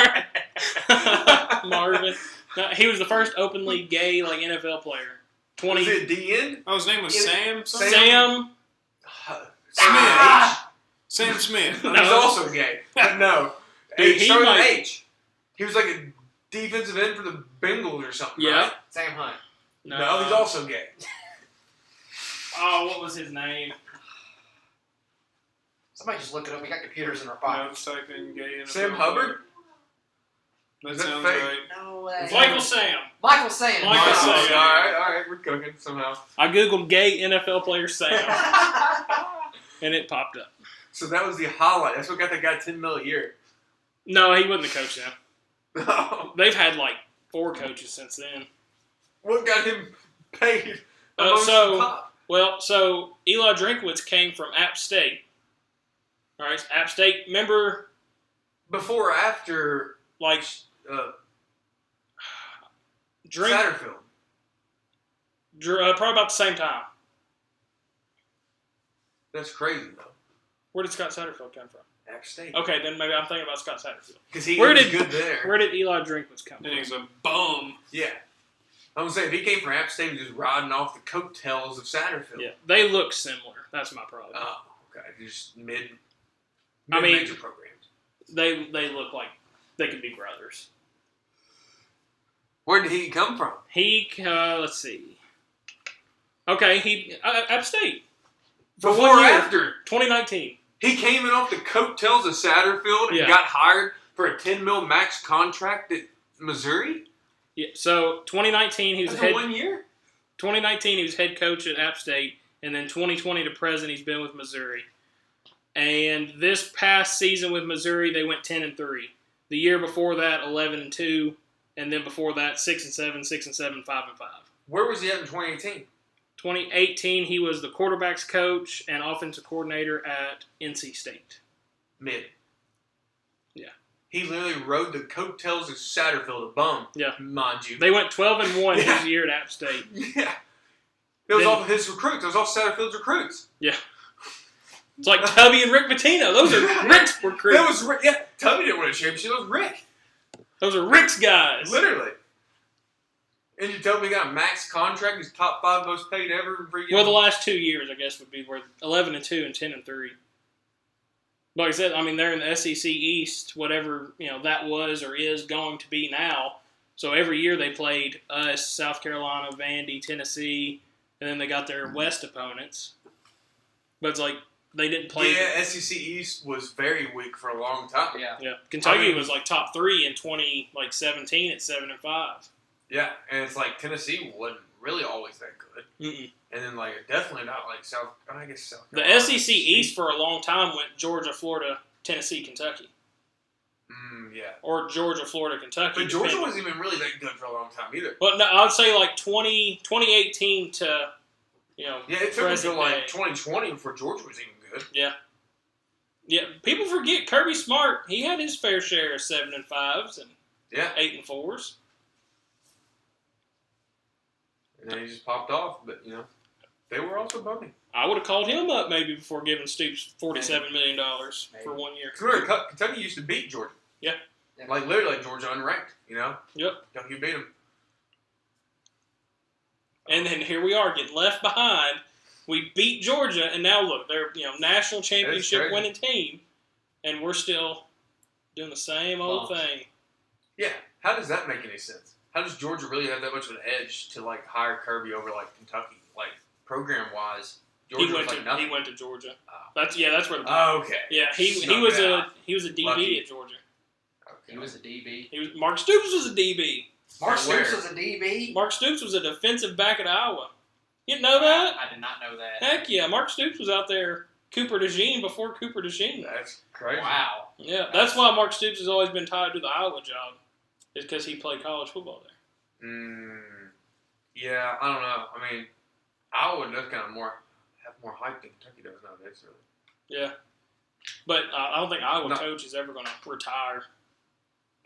Marvin. Marvin. No, he was the first openly gay like NFL player. 20. Was it DN? Oh, his name was Sam. something? Sam. Smith. Sam Smith. No. He's also gay. But no. Dude, H he started with might- H. He was like a defensive end for the Bengals or something. Yeah. Right? Sam Hunt. No, he's also gay. Oh, what was his name? Somebody just look it up. We got computers in our No, pockets. type in gay NFL Sam player. Hubbard? That Is that sounds fake? right. No way. Michael Sam. Michael Sam. Michael Oh, Sam. all right, we're cooking somehow. I googled gay NFL player Sam, and it popped up. So that was the highlight. That's what got that guy $10 million a year. No, he wasn't the coach now. No. They've had like 4 coaches since then. What got him paid? Uh, amongst so- the top? Well, so Eli Drinkwitz came from App State. All right, App State. Remember, Before or after like Drink, Satterfield? probably about the same time. That's crazy though. Where did Scott Satterfield come from? App State. Okay, then maybe I'm thinking about Scott Satterfield. Because he Where was did- good there. Where did Eli Drinkwitz come And from? he's a bum. Yeah. I'm gonna say if he came from App State, he was just riding off the coattails of Satterfield. Yeah, they look similar. That's my problem. Oh, okay. Just mid I mean- major programs. They look like they could be brothers. Where did he come from? He let's see. Okay, he App State. For Before 1 or year. after? 2019. He came in off the coattails of Satterfield and Yeah. got hired for a $10 million max contract at Missouri? Yeah. So 2019 he was After head. 1 year? 2019 he was head coach at App State, and then 2020 to present he's been with Missouri. And this past season with Missouri they went 10-3. The year before that 11-2, and then before that 6-7, 6-7, 5-5. Where was he at in 2018? 2018 he was the quarterbacks coach and offensive coordinator at NC State. Mid. Yeah. He literally rode the coattails of Satterfield, a bum. Yeah. Mind you. They went 12-1 Yeah. his year at App State. Yeah. It was Then- off of his recruits. It was off Satterfield's recruits. It's like Tubby and Rick Pitino. Those are Rick's recruits. That was Rick. Yeah. Tubby didn't win a championship. That was Rick. Those are Rick's guys. Literally. And you tell me he got a max contract. He's top 5 most paid ever. Well, the last 2 years, I guess, would be worth 11-2 and 10-3. Like I said, I mean, they're in the SEC East, whatever that was or is going to be now. So every year they played us, South Carolina, Vandy, Tennessee, and then they got their West opponents. But it's like they didn't play. Yeah, SEC East was very weak for a long time. Yeah. Yeah, Kentucky I mean- was like top 3 in 2017 at 7-5. Yeah, and it's like Tennessee wasn't really always that good. Mm-mm. And then, like, definitely not like South Carolina. The SEC East for a long time went Georgia, Florida, Tennessee, Kentucky, Yeah. or Georgia, Florida, Kentucky. But Georgia depending. wasn't even really that good for a long time either. Well, no, I would say like 2018 to, Yeah, it took present until like day. 2020 before Georgia was even good. Yeah, people forget Kirby Smart. He had his fair share of 7-5s and Yeah. 8-4s. And then he just popped off. But, they were also bumming. I would have called him up maybe before giving Stoops $47 million for 1 year. Remember, Kentucky used to beat Georgia. Yeah. Like, literally, like Georgia unranked, Yep. You beat them. And then here we are getting left behind. We beat Georgia, and now look, they're national championship crazy. winning team, and we're still doing the same old thing. Yeah, how does that make any sense? How does Georgia really have that much of an edge to like hire Kirby over like Kentucky? Like program wise, Georgia was like nothing. He went to Georgia. Oh. That's where the Okay. yeah he Snuck was it out. he was a DB Lucky. at Georgia. Okay. He was a DB. Mark Stoops was a DB. Mark Where? Stoops was a DB. Mark Stoops was a defensive back at Iowa. You didn't know that? I did not know that. Heck yeah, Mark Stoops was out there. Cooper DeJean before Cooper DeJean. That's crazy. Wow. Yeah, that's why Mark Stoops has always been tied to the Iowa job. Is because he played college football there. Yeah, I don't know. I mean, Iowa does kind of have more hype than Kentucky does nowadays. Really. Yeah, but I don't think Iowa No. coach is ever going to retire.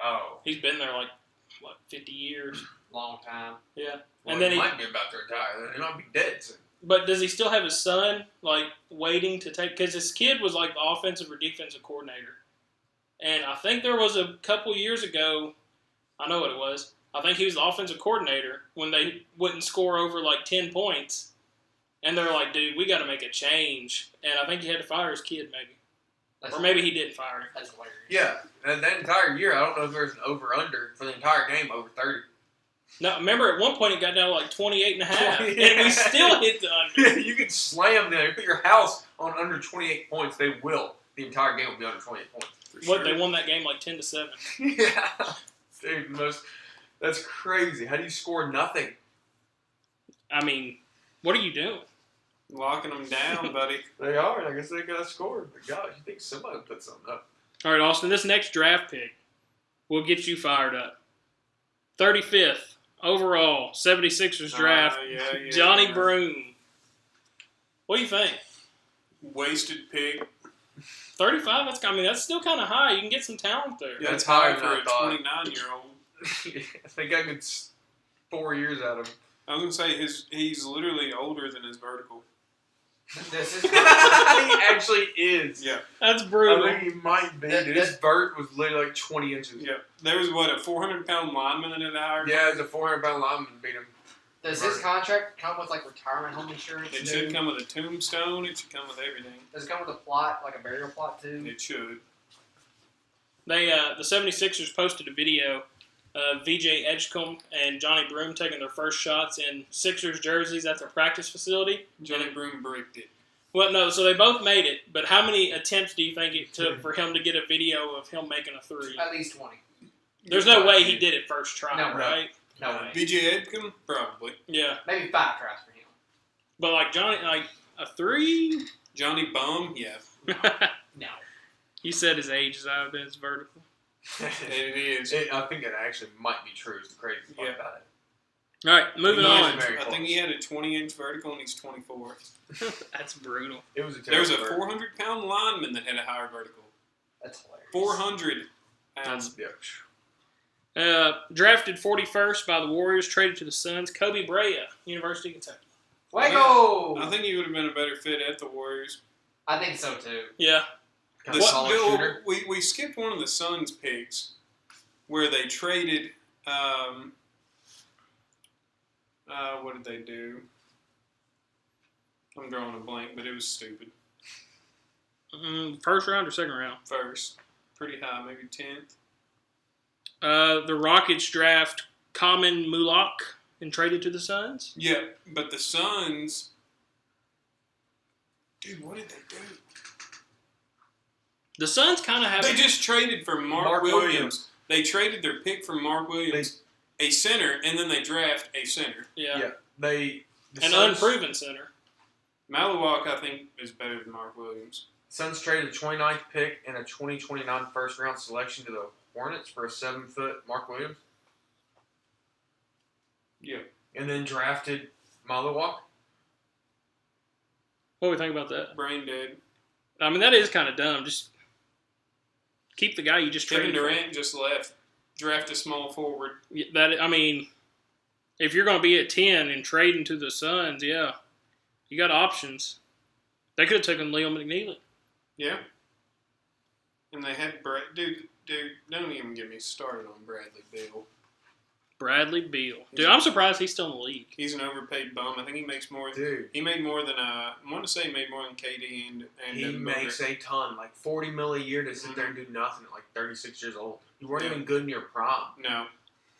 Oh. He's been there like 50 years. Long time. Yeah, Well, and then he he. might be about to retire. He might be dead soon. But does he still have his son like waiting to take? Because his kid was like the offensive or defensive coordinator, and I think there was a couple years ago. I know what it was. I think he was the offensive coordinator when they wouldn't score over like 10 points, and they're like, "Dude, we got to make a change." And I think he had to fire his kid, maybe, or maybe he didn't fire him. That's hilarious. Yeah, and that entire year, I don't know if there's an over/under for the entire game over 30. No, remember at one point it got down to like 28 and a half, Yeah. and we still hit the under. Yeah, you can slam them. You put your house on under 28 points, they will. The entire game will be under 28 points. For What sure. they won that game like 10-7. Yeah. Dude, that's crazy. How do you score nothing? I mean, what are you doing? Locking them down, buddy. They are. I guess they got to score. But gosh, you think somebody would put something up. All right, Austin, this next draft pick will get you fired up. 35th overall, 76ers draft, Yeah, Johnny yeah. Broom. What do you think? Wasted pick. 35? That's still kind of high. You can get some talent there. Yeah, That's it's high higher for than I a thought. 29-year-old. I think I could 4 years out of him. I was gonna say he's literally older than his vertical. This is He actually is. Yeah, That's I brutal. think he might be. That- Dude, his vert was literally like 20 inches. yeah. There was a 400-pound lineman that had hired. Yeah, it was a 400-pound lineman beat him. Does his contract come with like retirement home insurance? It too? should come with a tombstone. It should come with everything. Does it come with a plot, like a burial plot too? It should. They the 76ers posted a video of VJ Edgecombe and Johnny Broom taking their first shots in Sixers jerseys at their practice facility. Johnny Broom bricked it. Well, no, so they both made it, but how many attempts do you think it took for him to get a video of him making a three? At least 20. There's no way he did it first try, No, right? No way. VJ Edgecombe? Probably. Yeah, Maybe 5 tries for him. but like Johnny, like a three. Johnny Bum? Yeah. No. He said his age is out of his vertical. It is. I think it actually might be true. It's the crazy part Yeah. about it. All right, moving Yeah. on. Very I think close. he had a 20-inch vertical and he's 24. That's brutal. It was a There's a terrible vert. 400-pound lineman that had a higher vertical. That's hilarious. 400 pounds. Yeah. Drafted 41st by the Warriors, traded to the Suns. Kobe Bryant, University of Kentucky. Fuego! I think he would have been a better fit at the Warriors. I think so too. Yeah, Kind of solid Bill, shooter. we skipped one of the Suns picks where they traded. What did they do? I'm drawing a blank, but it was stupid. first round or second round? First, pretty high, maybe 10th. The Rockets draft Common Mulak and traded to the Suns. Yeah, but the Suns. Dude, what did they do? The Suns kind of have. They just traded for Mark Mark Williams. Williams. They traded their pick from Mark Williams, a center, and then they draft a center. yeah. The An Suns, unproven center. Malawak, I think, is better than Mark Williams. Suns traded a 29th pick and a 2029 first round selection to the Hornets for a 7-foot Mark Williams. Yeah. And then drafted Malawak. What do we think about that? Brain dead. I mean, that is kind of dumb. Just keep the guy you just Kevin traded for. Durant just left. Draft a small forward. Yeah, that I mean, if you're going to be at 10 and trading to the Suns, yeah, you got options. They could have taken Leo McNeely. Yeah. And they had Brett. Dude, Dude, don't even get me started on Bradley Beal. Bradley Beal. Dude, I'm surprised he's still in the league. He's an overpaid bum. I think he makes more. Dude. He made more than I want to say he made more than KD and He Devin makes Booker. a ton, like $40 million a year to sit there and do nothing at like 36 years old. You weren't Yeah. even good in your prime. No.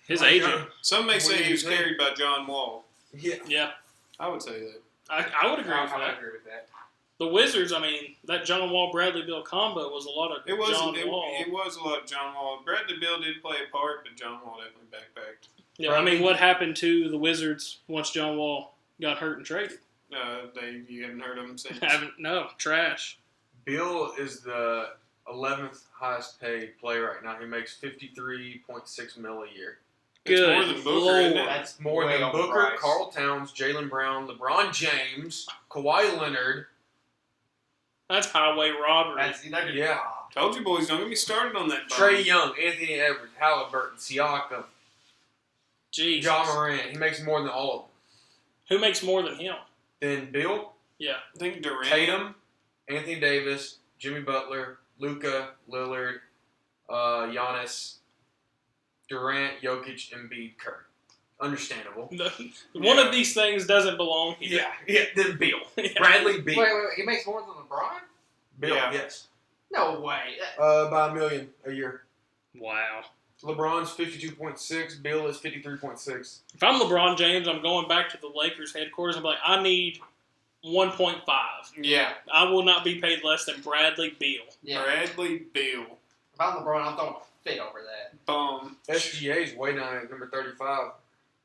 His Oh my agent. God. Some may What say do he you was think? carried by John Wall. Yeah. Yeah, I would say that. I would agree with I that. agree with that. The Wizards, I mean, that John Wall Bradley Beal combo was a lot of It was John it, Wall. it was a lot of John Wall. Bradley Beal did play a part, but John Wall definitely backpacked. Yeah, I mean, what happened to the Wizards once John Wall got hurt and traded? You haven't heard of him since. No, trash. Bill is the 11th highest paid player right now. He makes $53.6 million a year. It's Good more than Booker, isn't it? Lord. That's More way than Booker, overpriced. Karl Towns, Jaylen Brown, LeBron James, Kawhi Leonard. That's highway robbery. They're getting Yeah. robbed. Told you boys, don't get me started on that. Trey bum. Young, Anthony Edwards, Halliburton, Siakam, Jesus. John Morant. He makes more than all of them. Who makes more than him? Then Bill, Yeah. I think Durant. Tatum, Anthony Davis, Jimmy Butler, Luka, Lillard, Giannis, Durant, Jokic, Embiid, Curry. Understandable. One of these things doesn't belong here. Yeah. Then Bill, Yeah. Bradley Beal. Wait, he makes more than LeBron? Bill, Yeah. yes. No way. By $1 million a year. Wow. LeBron's 52.6. Bill is 53.6. If I'm LeBron James, I'm going back to the Lakers headquarters. I'm like, I need 1.5. Yeah, I will not be paid less than Bradley Beal. Yeah. Bradley Beal. If I'm LeBron, I'm throwing a fit over that. Bum. SGA's way down at number 35.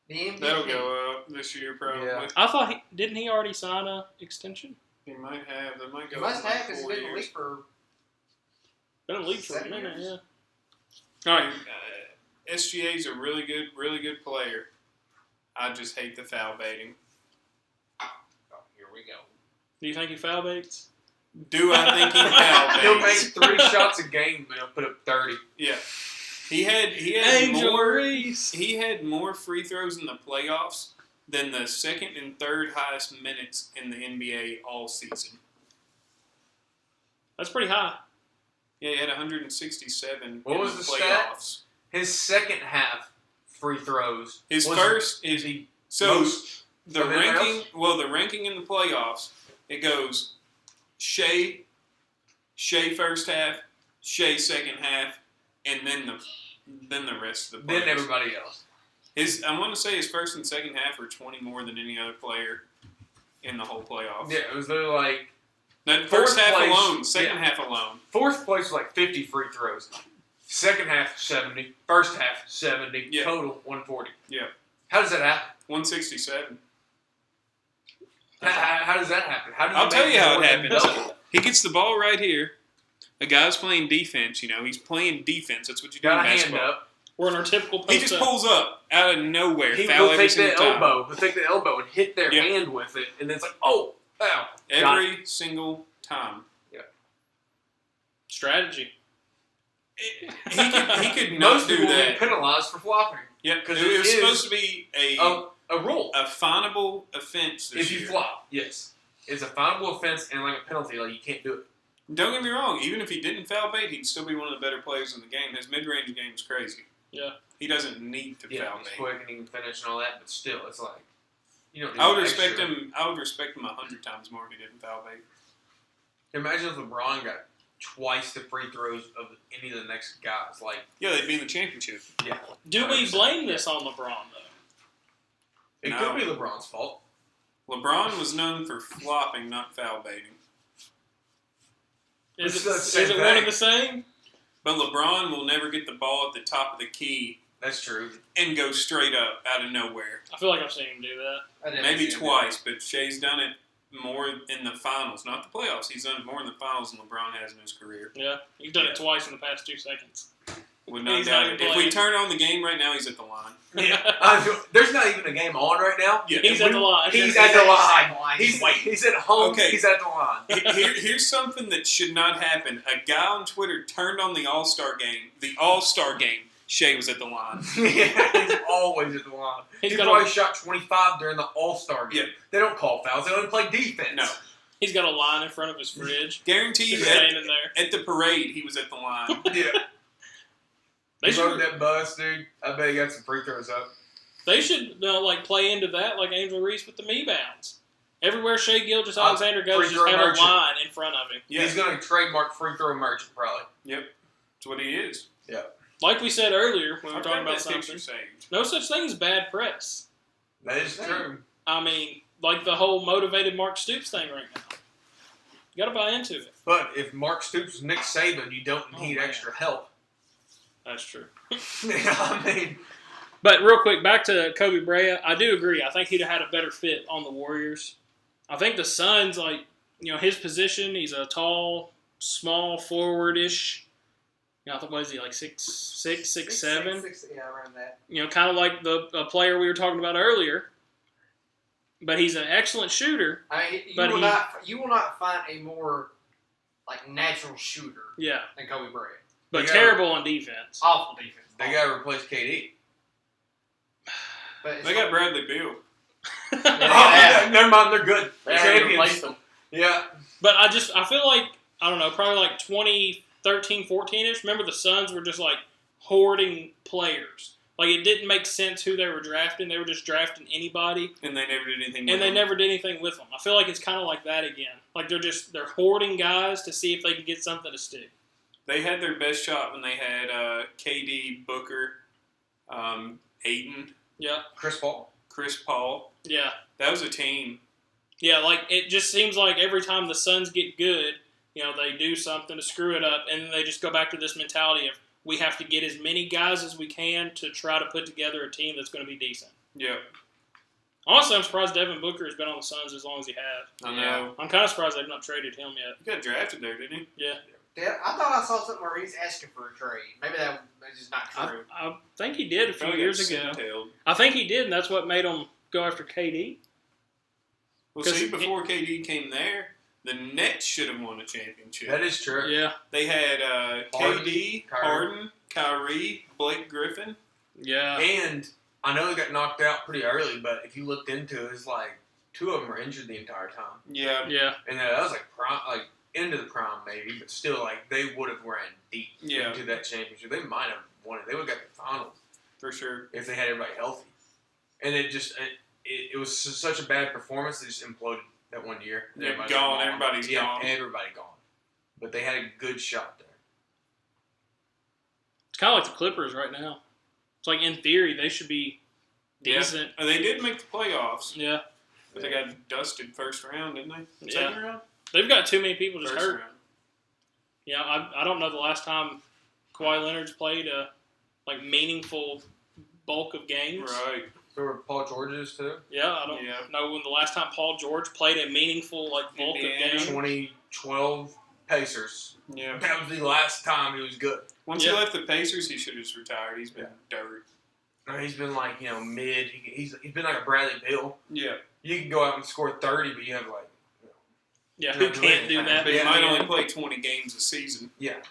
The MVP. That'll go up this year probably. Yeah. I thought didn't he already sign a extension? He might have. That might He go must up like have because he's 4 been in the years. league for. Been in the league for a 7 minute, years? yeah. All right, SGA's a really good player. I just hate the foul baiting. Oh, here we go. Do you think he foul baits? Do I think he foul He'll baits? make 3 shots a game, but he'll put up 30. Yeah, he had Angel more. Reese. He had more free throws in the playoffs than the second and third highest minutes in the NBA all season. That's pretty high. Yeah, he had 167 What in was the the stat? playoffs. His second half free throws. His was first is the so most the of anyone ranking. else? Well, the ranking in the playoffs, it goes Shea first half, Shea second half, and then the rest of the players. Then everybody else. I want to say his first and second half are 20 more than any other player in the whole playoffs. Yeah, it was literally like That first Fourth half place, alone, second yeah. half alone. fourth place was like 50 free throws. Second half 70. First half 70. Yeah. Total 140. Yeah. How does that happen? 167. How does that happen? How do you I'll tell make you how more it than happens. double? He gets the ball right here. A guy's playing defense, he's playing defense. That's what you do in Got a hand basketball. up. We're in our typical post He just pulls up out of nowhere, He foul will every take single the time. elbow. He'll take the elbow and hit their Yeah. hand with it, and then it's like, oh, foul. Every single time. Strategy. He could not Most do people will that. be penalized for flopping. Yeah, 'Cause because it was it is supposed to be A rule. a finable offense this If you year. flop, yes. It's a finable offense and like a penalty. Like, you can't do it. Don't get me wrong. Even if he didn't foul bait, he'd still be one of the better players in the game. His mid-range game is crazy. Yeah. He doesn't need to Yeah, foul he's bait. quick and he can finish and all that, but still, it's like, you don't need I would the respect extra. him. I would respect him 100 times more if he didn't foul bait. Imagine if LeBron got twice the free throws of any of the next guys. Like, Yeah, they'd be in the championship. yeah. Do we 100%. blame this on LeBron, though? It No. could be LeBron's fault. LeBron was known for flopping, not foul baiting. Is It's it, the is same it one thing. and the same? But LeBron will never get the ball at the top of the key That's true. and go straight up out of nowhere. I feel like I've seen him do that. I didn't Maybe see him. twice, but Shea's done it more in the finals, not the playoffs. He's done it more in the finals than LeBron has in his career. Yeah. He's done it twice in the past 2 seconds. Would not He's doubt not it. even If we playing. turn on the game right now, he's at the line. There's not even a game on right now. Yeah. He's at the line. He's at the line. He's He's at home. Okay. He's at the line. Here's something that should not happen. A guy on Twitter turned on the All-Star game. The All-Star game. Shea was at the line. Yeah, he's always at the line. He's He got probably a- shot 25 during the All-Star game. Yeah. They don't call fouls. They only play defense. No. He's got a line in front of his fridge. Guarantee He's you standing there. at the parade, he was at the line. Yeah. They He loaded should, that bus, dude. I bet he got some free throws up. they should like play into that like Angel Reese with the me bounds. Everywhere Shea Gilgeous-Alexander goes, free just throw have merchant. a line in front of him. Yeah, He's going to trademark free throw merchant, probably. Yep, that's what he is. Like we said earlier when we were I've talking got about that picture something, saved. no such thing as bad press. That is true. I mean, like the whole motivated Mark Stoops thing right now. You got to buy into it. But if Mark Stoops was Nick Saban, you don't Oh, need man. extra help. That's true. I mean, But real quick, back to Kobe Bryant. I do agree. I think he'd have had a better fit on the Warriors. I think the Suns, like, his position, he's a tall, small forward-ish. I think, what is he, like 6'7"? Yeah, around that. Kind of like the player we were talking about earlier. But he's an excellent shooter. I mean, But you will not find a more like natural shooter Yeah. than Kobe Bryant. But They got- terrible on defense. Awful defense. they got to replace KD. But it's They got Bradley Beal. Yeah. Never mind, they're good. They already Champions. replaced them. Yeah. But I feel like, I don't know, probably like 2013, 14-ish. Remember the Suns were just like hoarding players. Like it didn't make sense who they were drafting. They were just drafting anybody. And they never did anything with And they him. never did anything with them. I feel like it's kind of like that again. Like they're hoarding guys to see if they can get something to stick. They had their best shot when they had KD, Booker, Ayton, Yeah. Chris Paul. Chris Paul. Yeah. That was a team. Yeah, like it just seems like every time the Suns get good, they do something to screw it up, and then they just go back to this mentality of we have to get as many guys as we can to try to put together a team that's going to be decent. Yep. Honestly, I'm surprised Devin Booker has been on the Suns as long as he has. I know. I'm kind of surprised they've not traded him yet. He got drafted there, didn't he? Yeah. Yeah, I thought I saw something where he's asking for a trade. Maybe that's just not true. I think he did a few Probably years got ago. snowtailed. I think he did, and that's what made him go after KD. Well, 'Cause see, before KD came there, the Nets should have won a championship. That is true. Yeah. They had Harden, KD, Harden, Kyrie, Blake Griffin. Yeah. And I know they got knocked out pretty early, but if you looked into it, it's like two of them were injured the entire time. Yeah. Yeah. And that was like prime, like into the prime maybe, but still like they would have ran deep Yeah. into that championship. They might have won it. They would have got the finals For sure. if they had everybody healthy. And it was such a bad performance. They just imploded that one year. Yeah, Everybody's gone. Everybody's gone. Everybody gone. But they had a good shot there. It's kind of like the Clippers right now. It's like, in theory, they should be decent. Yeah. They did make the playoffs, Yeah. but they got dusted first round, didn't they? Yeah. Second round? They've got too many people just First hurt. round. Yeah, I don't know the last time Kawhi Leonard's played a meaningful bulk of games. Right. So were Paul George's too? Yeah, I don't Yeah. know when the last time Paul George played a meaningful bulk Indiana. of games. 2012 Pacers. Yeah. That was the last time he was good. Once Yeah. he left the Pacers, he should have just retired. He's been dirt. He's been like, mid. He's been like a Bradley Beal. Yeah. You can go out and score 30, but you have like, Yeah, You're who not doing can't do anything. that? But he Yeah. might only play 20 games a season. yeah,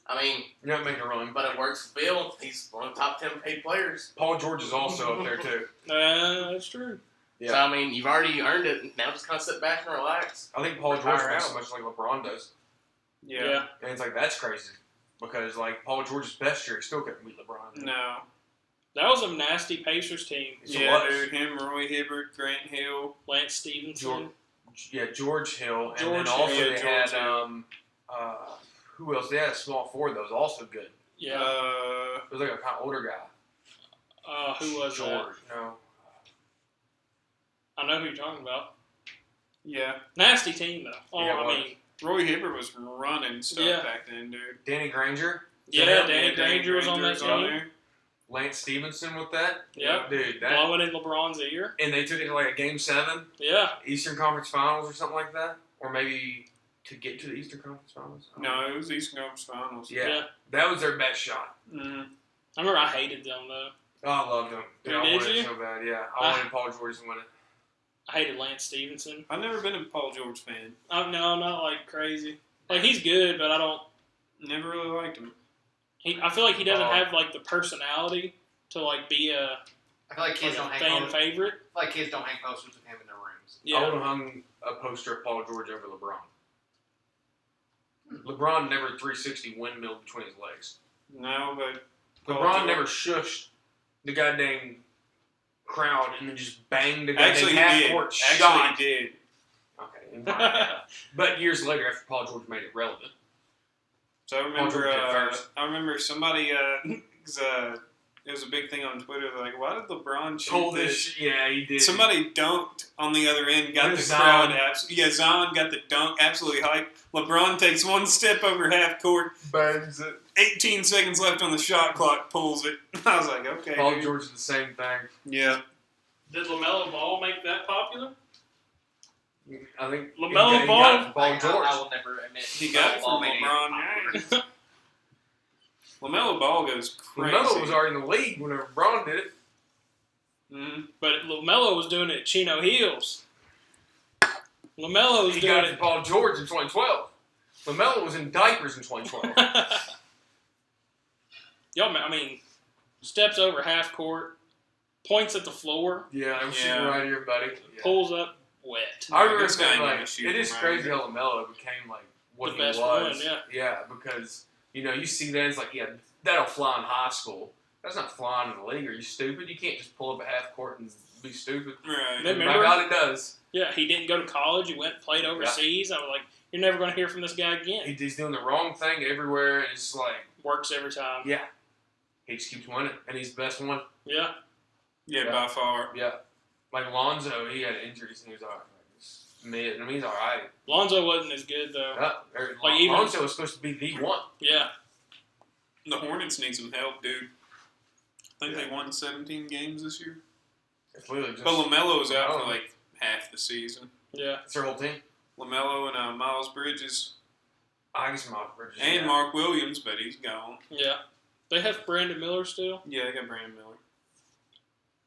I mean, you're not making a run. but it works for Bill. He's one of the top 10 paid players. Paul George is also up there too. That's true. Yeah. So, I mean, you've already earned it. Now just kind of sit back and relax. I think Paul George Retire makes out. so much like LeBron does, Yeah. and it's like that's crazy because like Paul George's best year, he still couldn't beat LeBron. No. That was a nasty Pacers team. So Yeah, what? dude. Him, Roy Hibbert, Grant Hill. Lance Stevenson. George Hill, and George then also Hill, they George had Hill. who else? They had a small forward that was also good. Yeah. It was like a kind of older guy. Who was that? George? No. I know who you're talking about. Yeah. Nasty team though. Oh, Yeah, it I was. mean, Roy Hibbert was running stuff Yeah. back then, dude. Danny Granger, yeah, Danny Granger was on that was team. there. Lance Stevenson with that. Yep. Dude, that Blowing in LeBron's ear. and they took it to like a game 7, Yeah. Eastern Conference Finals or something like that, or maybe to get to the Eastern Conference Finals. No, it was Eastern Conference Finals. Yeah, that was their best shot. Mm-hmm. I remember I hated them though. Oh, I loved them. Dude, I Did wanted you? it so bad. Yeah, I wanted Paul George to win it. I hated Lance Stevenson. I've never been a Paul George fan. No, not like crazy. Like he's good, but I don't. Never really liked him. I feel like he doesn't Oh. have like the personality to like be a I feel like kids don't hang fan posters. favorite. I feel like kids don't hang posters of him in their rooms. I Yeah. would have hung a poster of Paul George over LeBron. LeBron never 360 windmill between his legs. No, but LeBron never shushed the goddamn crowd and then just banged the goddamn half-court shot. Actually, he did. Okay. But years later, after Paul George made it relevant. So I remember somebody, cause, it was a big thing on Twitter. Like, why did LeBron shoot this? Yeah, he did. Somebody dunked on the other end, got the crowd. Zion got the dunk absolutely hyped. LeBron takes one step over half court, bangs it. 18 seconds left on the shot clock, pulls it. I was like, okay. Paul George did the same thing. Yeah. Did LaMelo Ball make that popular? I think LaMelo he Ball. got it from Paul George. I will never admit. He got it from LeBron James. LaMelo Ball goes crazy. LaMelo was already in the league whenever LeBron did it. Mm-hmm. But LaMelo was doing it at Chino Hills. LaMelo was He doing got it. it from Paul George in 2012. LaMelo was in diapers in 2012. Yo, man, I mean, steps over half court, points at the floor, Yeah, I'm shooting right here, buddy. Yeah. pulls up wet. I remember This guy saying, ain't like, gonna shoot it is from crazy right how LaMelo became, like, what The he best was. one, yeah. Yeah, because, you see that, it's like, yeah, that'll fly in high school. That's not flying in the league. Are you stupid? You can't just pull up a half court and be stupid. Right. Remember? My God, it does. Yeah, he didn't go to college. He went and played overseas. I was like, you're never going to hear from this guy again. He's doing the wrong thing everywhere, and it's like, Works every time. yeah. He just keeps winning, and he's the best one. Yeah. Yeah, by far. Yeah. Like Lonzo, he had injuries, and he was all right. Mid, I mean, he's all right. Lonzo wasn't as good, though. Like, even- Lonzo was supposed to be the one. Yeah. The Hornets need some help, dude. I think they won 17 games this year. It's literally just, But LaMelo was out for like half the season. Yeah. it's their whole team. LaMelo and Miles Bridges I guess Mark Bridges. and Mark Williams, but he's gone. Yeah. They have Brandon Miller still. Yeah, they got Brandon Miller.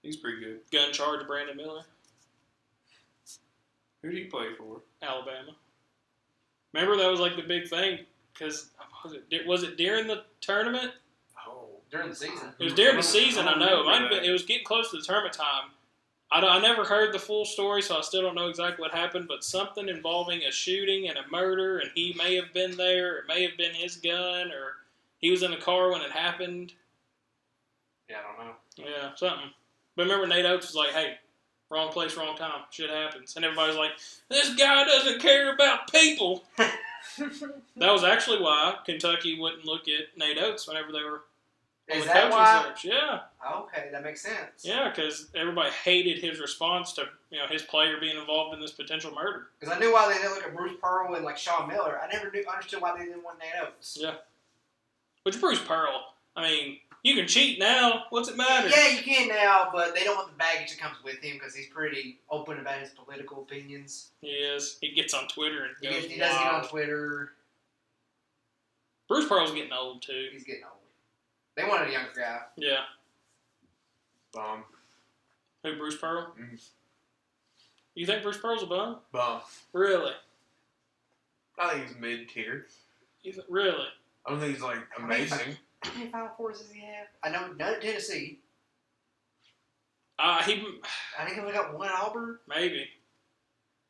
He's pretty good. Gun charge Brandon Miller. Who did he play for? Alabama. Remember that was like the big thing because was it during the tournament? Oh. During the season. It was during the season. I know. remember that. It was getting close to the tournament time. I never heard the full story, so I still don't know exactly what happened. But something involving a shooting and a murder, and he may have been there. It may have been his gun, or he was in the car when it happened. Yeah, I don't know. Yeah, something. But remember, Nate Oates was like, "Hey, wrong place, wrong time. Shit happens," and everybody's like, "This guy doesn't care about people." That was actually why Kentucky wouldn't look at Nate Oates whenever they were on Is the that coaching why? search. Yeah, Okay, that makes sense. yeah, because everybody hated his response to his player being involved in this potential murder. Because I knew why they didn't look at Bruce Pearl and like Sean Miller. I never understood why they didn't want Nate Oates. Yeah. Which Bruce Pearl, I mean, you can cheat now. What's it matter? Yeah, you can now, but they don't want the baggage that comes with him because he's pretty open about his political opinions. He is. He gets on Twitter and goes He does get on wild. Twitter. Bruce Pearl's getting old too. He's getting old. They wanted a younger guy. Yeah. Bum. Who, Bruce Pearl? Mhm. You think Bruce Pearl's a bum? Bum. Really? I think he's mid-tier. Really? I don't think he's, like, amazing. How many Final Fours does he have? I know none at Tennessee. He I think he only got one at Auburn. maybe.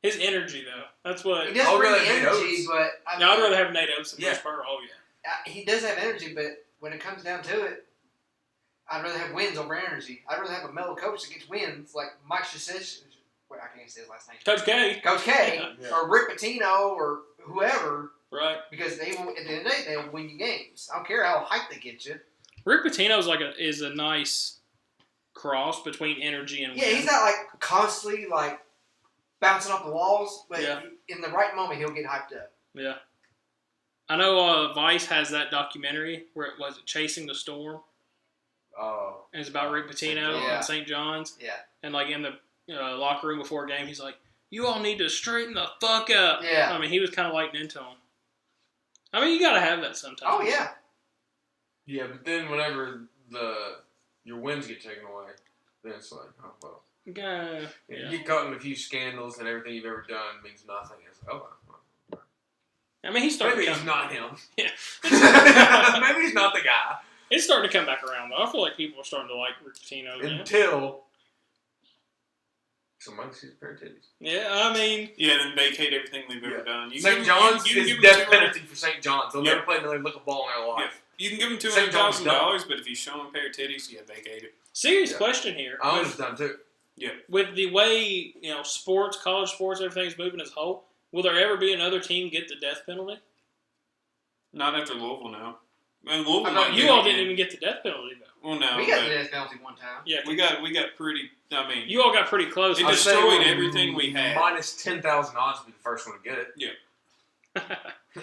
His energy though. That's what. He does I'd bring rather the Nate energy, Oates. but I mean, I'd rather have Nate Oates than Yeah. Bruce Pearl. Oh yeah. he does have energy, but when it comes down to it, I'd rather have wins over energy. I'd rather have a mellow coach that gets wins, like Mike Krzyzewski. Wait, I can't say his last name. Coach K. Coach K Yeah. or Rick Pitino or whoever, Right. because they will, at the end of the day they'll win you games. I don't care how hyped they get you. Rick Pitino's is a nice cross between energy and Yeah, win. he's not like constantly like bouncing off the walls, but Yeah. in the right moment he'll get hyped up. Yeah. I know Vice has that documentary where it was Chasing the Storm. Oh. And it's about Rick Pitino Yeah. and St. John's. Yeah. And like in the locker room before a game, he's like, "You all need to straighten the fuck up." Yeah. I mean, he was kind of lighting into him. I mean, you got to have that sometimes. Oh yeah. Yeah, but then whenever your wins get taken away, then it's like, oh, well. Yeah. You get caught in a few scandals and everything you've ever done means nothing. It's like, oh, well. I mean, he's starting Maybe to he's come. not him. Yeah. Maybe he's not the guy. It's starting to come back around, though. I feel like people are starting to like Rick Pitino again. Until somebody sees a pair of titties. Yeah, I mean, Yeah, then vacate everything they've ever Yeah. done. St. John's you is give death them penalty for St. John's. They'll Yeah. never play another lick of ball in their life. You can give him St. John's $200,000, but if you show him a pair of titties, yeah, vacate it. Serious Yeah. question here. I understand too. With the way sports, college sports, everything's moving as a whole, will there ever be another team get the death penalty? Not after Louisville now. And Louisville I know might You do all it didn't again. even get the death penalty though. Well, no, We got the but death penalty one time. Yeah, we got pretty. I mean, you all got pretty close. It I'd destroyed say we're everything we had. Minus 10,000 odds to be the first one to get it. Yeah.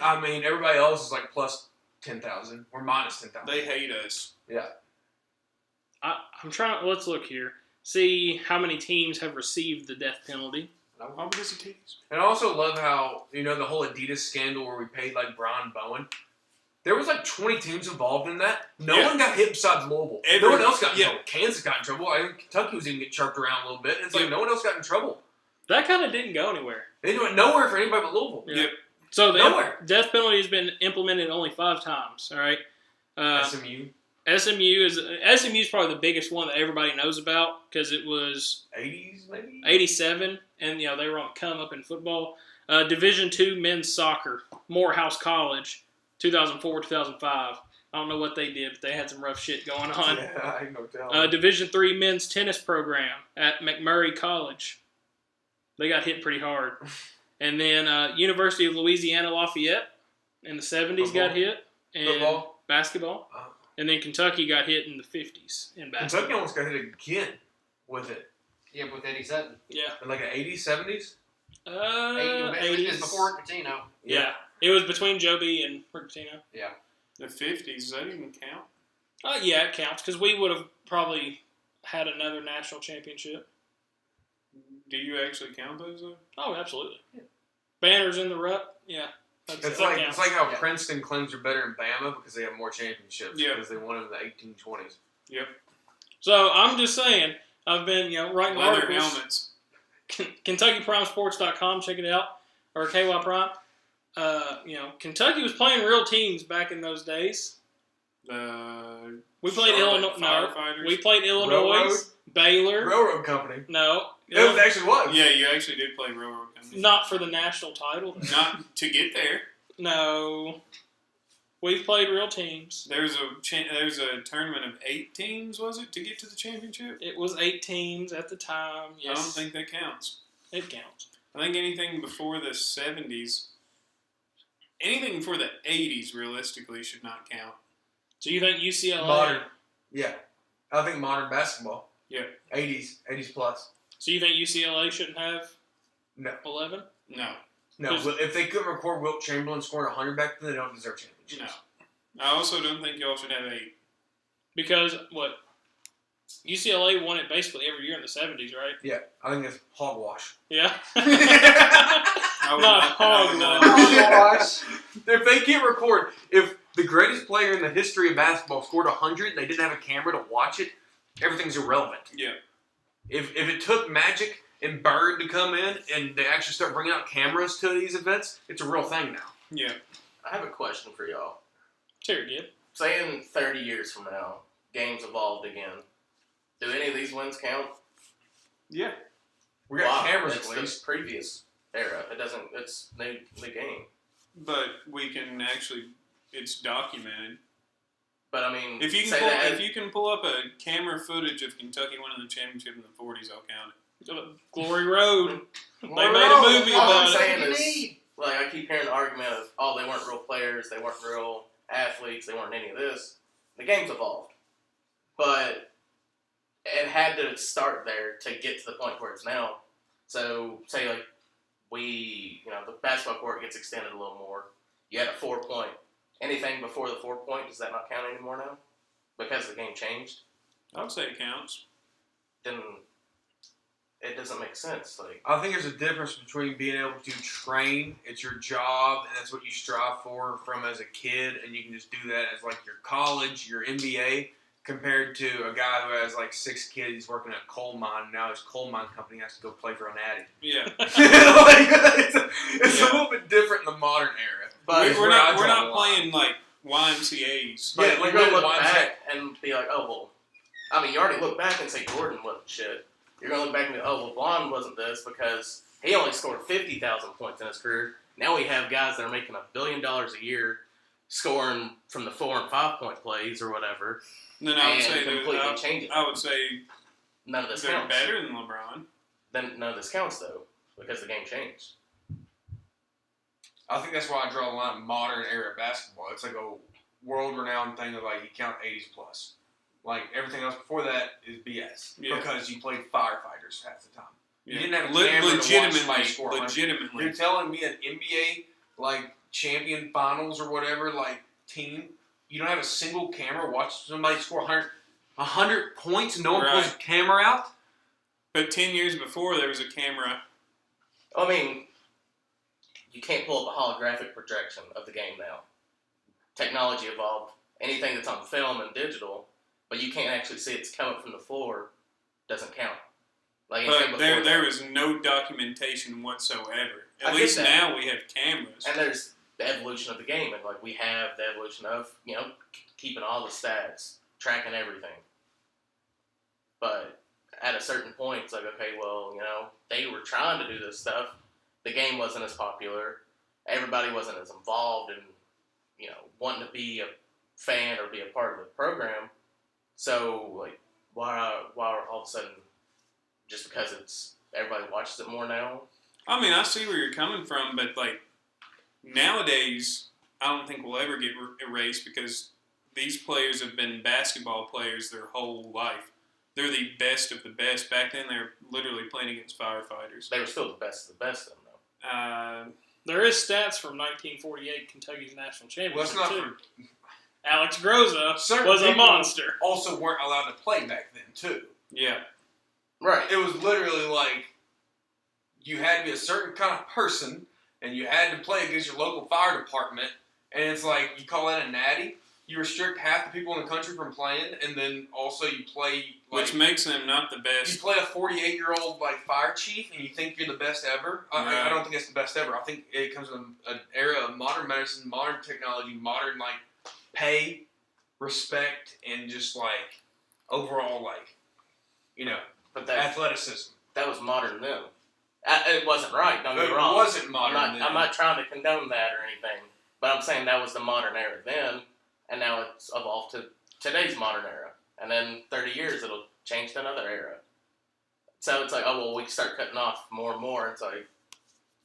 I mean, everybody else is like plus 10,000. We're minus 10,000. They hate us. Yeah. I'm trying. Let's look here. See how many teams have received the death penalty. All because of titties. And I also love how, the whole Adidas scandal where we paid like Brian Bowen. There was like 20 teams involved in that. No Yeah. one got hit besides Louisville. No one else got in trouble. Kansas got in trouble. I think Kentucky was even getting chirped around a little bit. And it's like no one else got in trouble. That kind of didn't go anywhere. They went nowhere for anybody but Louisville. Yeah. Yep. So the Nowhere. death penalty has been implemented only 5 times. All right. SMU. SMU is probably the biggest one that everybody knows about because it was 80s maybe? 87, and they were on come up in football. Division II men's soccer, Morehouse College, 2004, 2005. I don't know what they did, but they had some rough shit going on. Yeah, I ain't no telling. Division III men's tennis program at McMurray College. They got hit pretty hard. And then University of Louisiana Lafayette in the 70s got hit. And Football? Basketball. Oh. And then Kentucky got hit in the 50s in basketball. Kentucky almost got hit again with it. Yeah, with Eddie Sutton. Yeah. In like the 80s, 70s? It was 80s. before Catino. Yeah. It was between Joe B. and Riccatino. The 50s, does that even count? Yeah, it counts because we would have probably had another national championship. Do you actually count those though? Oh, absolutely. Yeah. Banners in the rut. Yeah. It's like how Princeton claims they're better in Bama because they have more championships. Yeah. Because they won in the 1820s. Yep. So I'm just saying, I've been writing Leather articles. helmets. KentuckyPrimeSports.com, check it out, or KY Prime. Kentucky was playing real teams back in those days. We played Illinois. No, we played Illinois, Railroad? Baylor. Railroad Company. No, It actually was. Yeah, you actually did play Railroad Company. not for the national title. Not to get there. No, we've played real teams. There's a tournament of 8 teams, was it, to get to the championship? It was 8 teams at the time. Yes, I don't think that counts. it counts. I think anything before the 70s, anything before the 80s, realistically, should not count. So you think UCLA? Modern. Yeah. I think modern basketball. Yeah. 80s plus. So you think UCLA shouldn't have No. 11? No. No, if they couldn't record Wilt Chamberlain scoring 100 back then, they don't deserve championships. No. I also don't think y'all should have 8. Because what? UCLA won it basically every year in the 70s, right? Yeah, I think it's hogwash. Yeah. I would Not hogwash. If they can't record, if the greatest player in the history of basketball scored 100 and they didn't have a camera to watch it, everything's irrelevant. Yeah. If it took Magic and Bird to come in and they actually start bringing out cameras to these events, it's a real thing now. Yeah. I have a question for y'all. Sure, Gib. Say in 30 years from now, games evolved again. Do any of these wins count? Yeah. We got cameras It's at the least. previous era. It doesn't. It's new game. But we can actually, it's documented. But I mean, If you say can that if you can pull up a camera footage of Kentucky winning the championship in the 40s, I'll count it. Glory Road. Well, They made a movie all about I'm it. saying is, like, I keep hearing the argument of, oh, they weren't real players, they weren't real athletes, they weren't any of this. The game's evolved, but it had to start there to get to the point where it's now. So, say like the basketball court gets extended a little more. You had a 4-point. Anything before the 4-point, does that not count anymore now? Because the game changed? I would say it counts. Then it doesn't make sense. Like, I think there's a difference between being able to train, it's your job, and that's what you strive for from as a kid, and you can just do that as like your college, your MBA, compared to a guy who has like 6 kids, he's working at a coal mine, and now his coal mine company has to go play for an addy. Yeah. It's a little bit different in the modern era. but we're not playing like YMCA's. Yeah, But like you're going to really look wide back and be like, oh, well, I mean, you already look back and say Jordan wasn't shit. You're going to look back and be, oh, well, Blonde wasn't this because he only scored 50,000 points in his career. Now we have guys that are making $1 billion a year scoring from the 4 and 5 point plays or whatever. Then I would and say completely change it. I would say None of this they're counts. better than LeBron. Then none of this counts though, because the game changed. I think that's why I draw the line in modern era basketball. It's like a world-renowned thing of like you count 80s plus. Like everything else before that is BS because you played firefighters half the time. You didn't have a camera to watch somebody score. Legitimately. You're telling me an NBA like champion finals or whatever like team, you don't have a single camera watch somebody score 100 points and no one pulls a camera out? But 10 years before there was a camera. I mean, you can't pull up a holographic projection of the game now. Technology evolved. Anything that's on film and digital, but you can't actually see it's coming from the floor, doesn't count. Like but there was no documentation whatsoever. At least now we have cameras. And there's the evolution of the game, and like we have the evolution of keeping all the stats, tracking everything. But at a certain point, it's like, okay, well, they were trying to do this stuff. The game wasn't as popular. Everybody wasn't as involved in, wanting to be a fan or be a part of the program. So, like, why all of a sudden, just because everybody watches it more now? I mean, I see where you're coming from, but, like, nowadays, I don't think we'll ever get erased because these players have been basketball players their whole life. They're the best of the best. Back then, they were literally playing against firefighters. They were still the best of the best, though. There is stats from 1948 Kentucky's national championship, well, too. Alex Groza was a monster. Also weren't allowed to play back then, too. Yeah. Right. It was literally like you had to be a certain kind of person, and you had to play against your local fire department, and it's like, you call that a natty? You restrict half the people in the country from playing, and then also you play... Which makes them not the best. You play a 48-year-old fire chief, and you think you're the best ever? I don't think it's the best ever. I think it comes from an era of modern medicine, modern technology, modern, pay, respect, and just, overall, but athleticism. That was modern then. It wasn't right, don't get me wrong. It wasn't modern then. I'm not trying to condone that or anything, but I'm saying that was the modern era then, and now it's evolved to today's modern era. And then 30 years, it'll change to another era. So it's like, oh, well, we start cutting off more and more. It's like,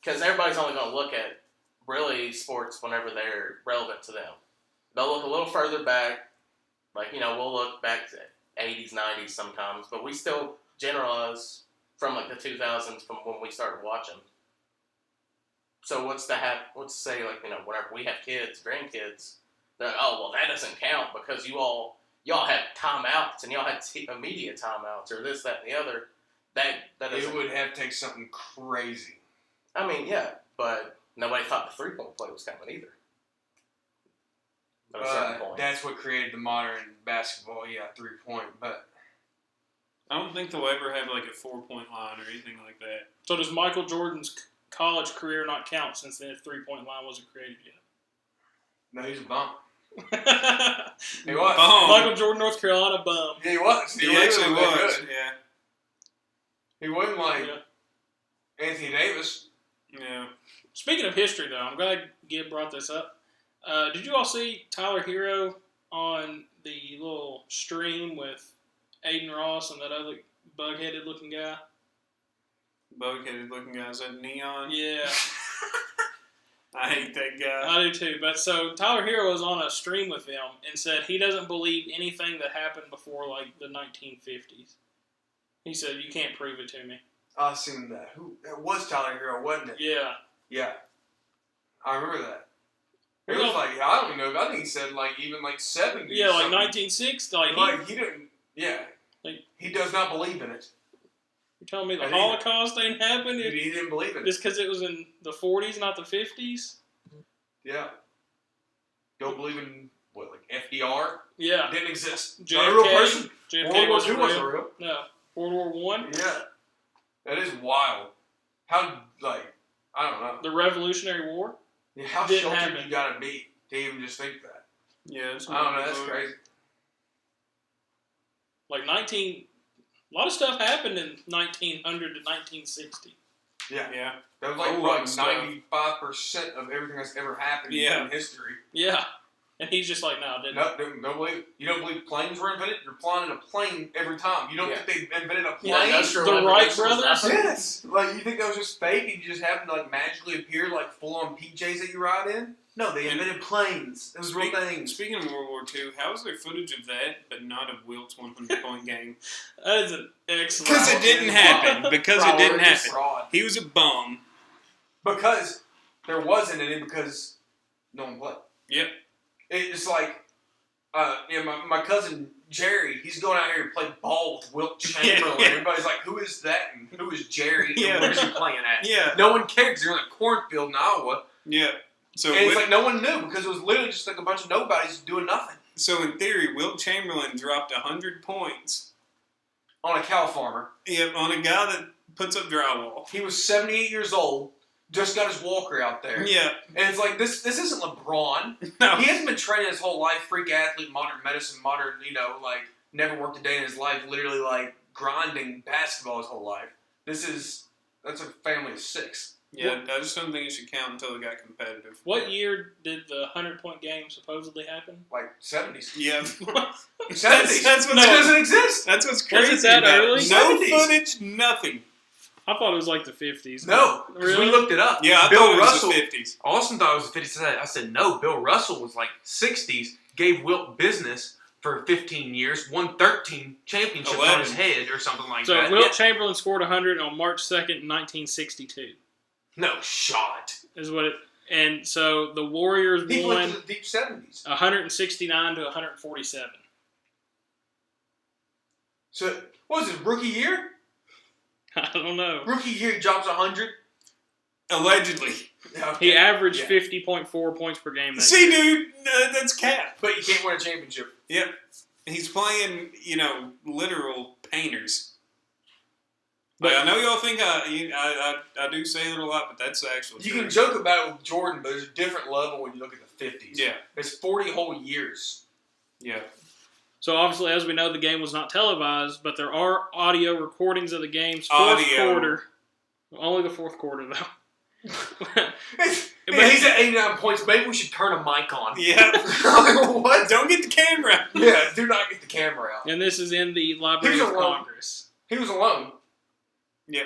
because everybody's only going to look at really sports whenever they're relevant to them. They'll look a little further back. We'll look back to 80s, 90s sometimes, but we still generalize from the 2000s from when we started watching. So what's to say, whenever we have kids, grandkids, they're like, oh, well, that doesn't count because y'all had timeouts and y'all had media timeouts or this, that, and the other. That doesn't. It would have to take something crazy. I mean, yeah, but nobody thought the 3-point play was coming either. At a certain point. That's what created the modern basketball, 3-point. But I don't think they'll ever have a 4-point line or anything like that. So does Michael Jordan's college career not count since the 3-point line wasn't created yet? No, he's a bum. He was. Michael Jordan, North Carolina bum. Yeah, he was. He actually was. Good. Yeah. He wasn't Anthony Davis. Yeah. Speaking of history, though, I'm glad Gib brought this up. Did you all see Tyler Hero on the little stream with Aiden Ross and that other bug-headed looking guy? Bug-headed looking guy. Is that Neon? Yeah. I hate that guy. I do too. But so Tyler Hero was on a stream with them and said he doesn't believe anything that happened before the 1950s. He said, you can't prove it to me. I seen that. It was Tyler Hero, wasn't it? Yeah. Yeah. I remember that. It was I don't even know. I think he said even 70s. Yeah, 1960. He didn't. Yeah. He does not believe in it. You're telling me the Holocaust ain't happened? He didn't believe in it. Just because it was in the 40s, not the 50s? Yeah. Don't believe in, FDR? Yeah. Didn't exist. JFK, Not a real person. JFK World War II wasn't real. No. World War I? Yeah. That is wild. How, I don't know. The Revolutionary War? Yeah, how sheltered you gotta be to even just think that? Yeah. I don't know. That's crazy. A lot of stuff happened in 1900 to 1960. Yeah. Yeah. That was 95% of everything that's ever happened in history. Yeah. And he's just like, no, didn't. No, believe you don't believe planes were invented? You're flying in a plane every time. You don't Yeah. think they invented a plane? Yeah, industrial The Wright revolution was brothers? nothing. Yes. Like, you think that was just fake and you just happened to, like, magically appear, like, full-on PJs that you ride in? No, they invented planes. It was real things. Speaking of World War II, how is there footage of that, but not of Wilt's 100-point game? That is an excellent. Because it didn't happen. Because it didn't happen. Fraud. He was a bum. Because there wasn't any because no one played. Yep. It's like, my cousin Jerry, he's going out here to play ball with Wilt Chamberlain. Yeah. Everybody's like, who is that? And who is Jerry? Yeah. And where's he playing at? Yeah. No one cared because they're in a cornfield in Iowa. Yeah. So And it's like no one knew because it was literally just like a bunch of nobodies doing nothing. So in theory, Wilt Chamberlain dropped 100 points. On a cow farmer. Yep, on a guy that puts up drywall. He was 78 years old, just got his walker out there. Yeah. And it's like, this isn't LeBron. No. He hasn't been training his whole life, freak athlete, modern medicine, like, never worked a day in his life, literally, like, grinding basketball his whole life. That's a family of 6. Yeah, I just don't think it should count until it got competitive. What year did the 100-point game supposedly happen? Like, 70s. Yeah. 70s. That's that what's doesn't exist. That's what's Was it crazy that about early? it. No 70s. footage, nothing. I thought it was like the 50s. No, because Really? we looked it up. Yeah, I Bill thought it Russell. was the 50s. Austin thought it was the 50s. I said, no, Bill Russell was like 60s, gave Wilt business for 15 years, won 13 championships 11. on his head or something like So that. Wilt Yeah. Chamberlain scored 100 on March 2nd, 1962. No shot. Is what it. And so the Warriors He won went to the deep 70s. 169 to 147. So, what was it, rookie year? I don't know. Rookie year, he drops 100. Allegedly. He averaged Yeah. 50.4 points per game. That See, year. dude, that's cap. But you can't win a championship. Yep. He's playing, literal painters. Like, I know y'all think I do say it a lot, but that's actually You true. can joke about it with Jordan, but there's a different level when you look at the 50s. Yeah. It's 40 whole years. Yeah. So obviously, as we know, the game was not televised, but there are audio recordings of the game's fourth Audio. quarter. Only the fourth quarter, though. He's at 89 points. Maybe we should turn a mic on. Yeah. What? Don't get the camera. Yeah, do not get the camera out. And this is in the Library He's of alone. Congress. He was alone. Yep.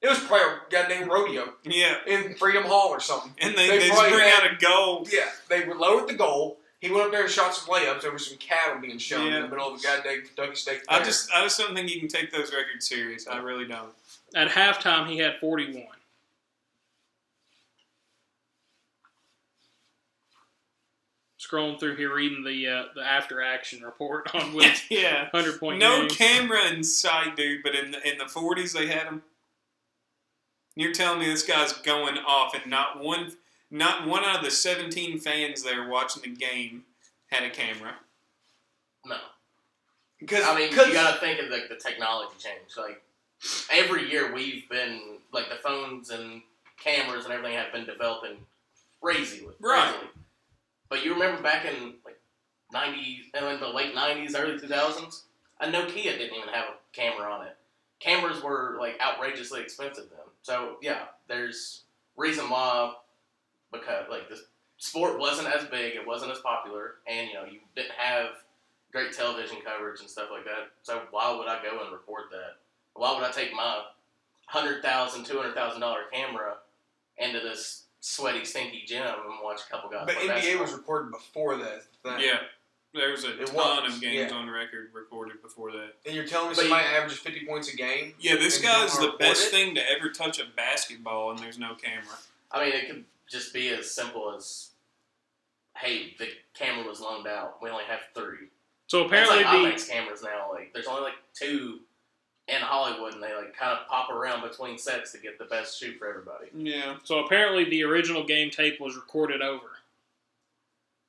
It was probably a goddamn rodeo Yeah. in Freedom Hall or something. And they just probably bring had- out a goal. Yeah, they lowered the goal. He went up there and shot some layups over some cattle being shown Yeah. in the middle of the goddamn Kentucky State I Fair. just don't think you can take those records serious. I really don't. At halftime, he had 41. Scrolling through here, reading the after action report on Wilt's Yeah. 100-point No game. camera in sight, dude. But in the 40s, they had him. You're telling me this guy's going off, and not one out of the 17 fans there watching the game had a camera. No. Because I mean, you gotta think of the technology change. Like, every year we've been, like, the phones and cameras and everything have been developing crazily. Right. But you remember back in, like, 90s, and in the late 90s, early 2000s, a Nokia didn't even have a camera on it. Cameras were, like, outrageously expensive then. So, yeah, there's reason why, because, like, the sport wasn't as big, it wasn't as popular, and, you didn't have great television coverage and stuff like that. So why would I go and record that? Why would I take my $100,000, $200,000 camera into this sweaty, stinky gym and watch a couple guys But play NBA basketball? was recorded before that thing. Yeah. There was a It ton was, of games yeah. on record recorded before that. And you're telling me But somebody averages 50 points a game? Yeah, this And you don't guy's wanna the report best it? thing to ever touch a basketball, and there's no camera. I mean, it could just be as simple as, hey, the camera was loaned out. We only have 3. So It's apparently like IMAX cameras now. Like, there's only, 2 in Hollywood, and they, kind of pop around between sets to get the best shoot for everybody. Yeah. So apparently the original game tape was recorded over,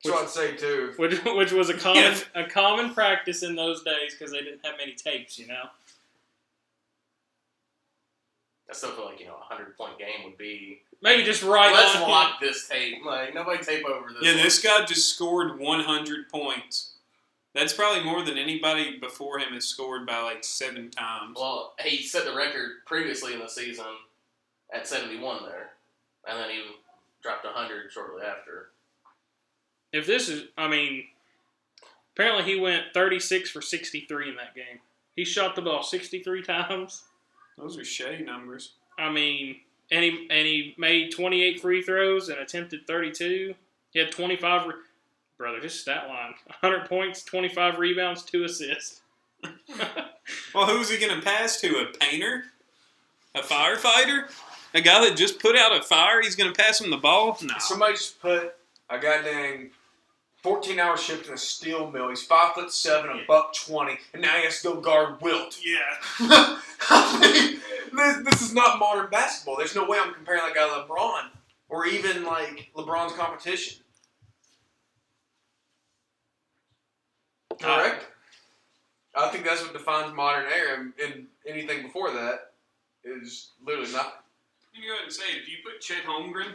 So I'd say, too. which was a common practice in those days because they didn't have many tapes, I still feel like, a 100-point game would be... Maybe just right Let's on. lock this tape. Like, nobody tape over this. Yeah, one. this guy just scored 100 points. That's probably more than anybody before him has scored by 7 times. Well, he set the record previously in the season at 71 there. And then he dropped 100 shortly after. if this is, I mean, apparently he went 36 for 63 in that game. He shot the ball 63 times. Those are Shea numbers. I mean, and he made 28 free throws and attempted 32. He had 25. Brother, his stat line: 100 points, 25 rebounds, 2 assists. Well, who's he going to pass to? A painter? A firefighter? A guy that just put out a fire? He's going to pass him the ball? No. Somebody just put a goddamn 14-hour shift in a steel mill. He's 5'7", $120, and now he has to go guard Wilt. Yeah. I mean, this is not modern basketball. There's no way I'm comparing that guy to LeBron or even like LeBron's competition. Correct. I think that's what defines modern era, and anything before that is literally nothing. You go ahead and say it. If you put Chet Holmgren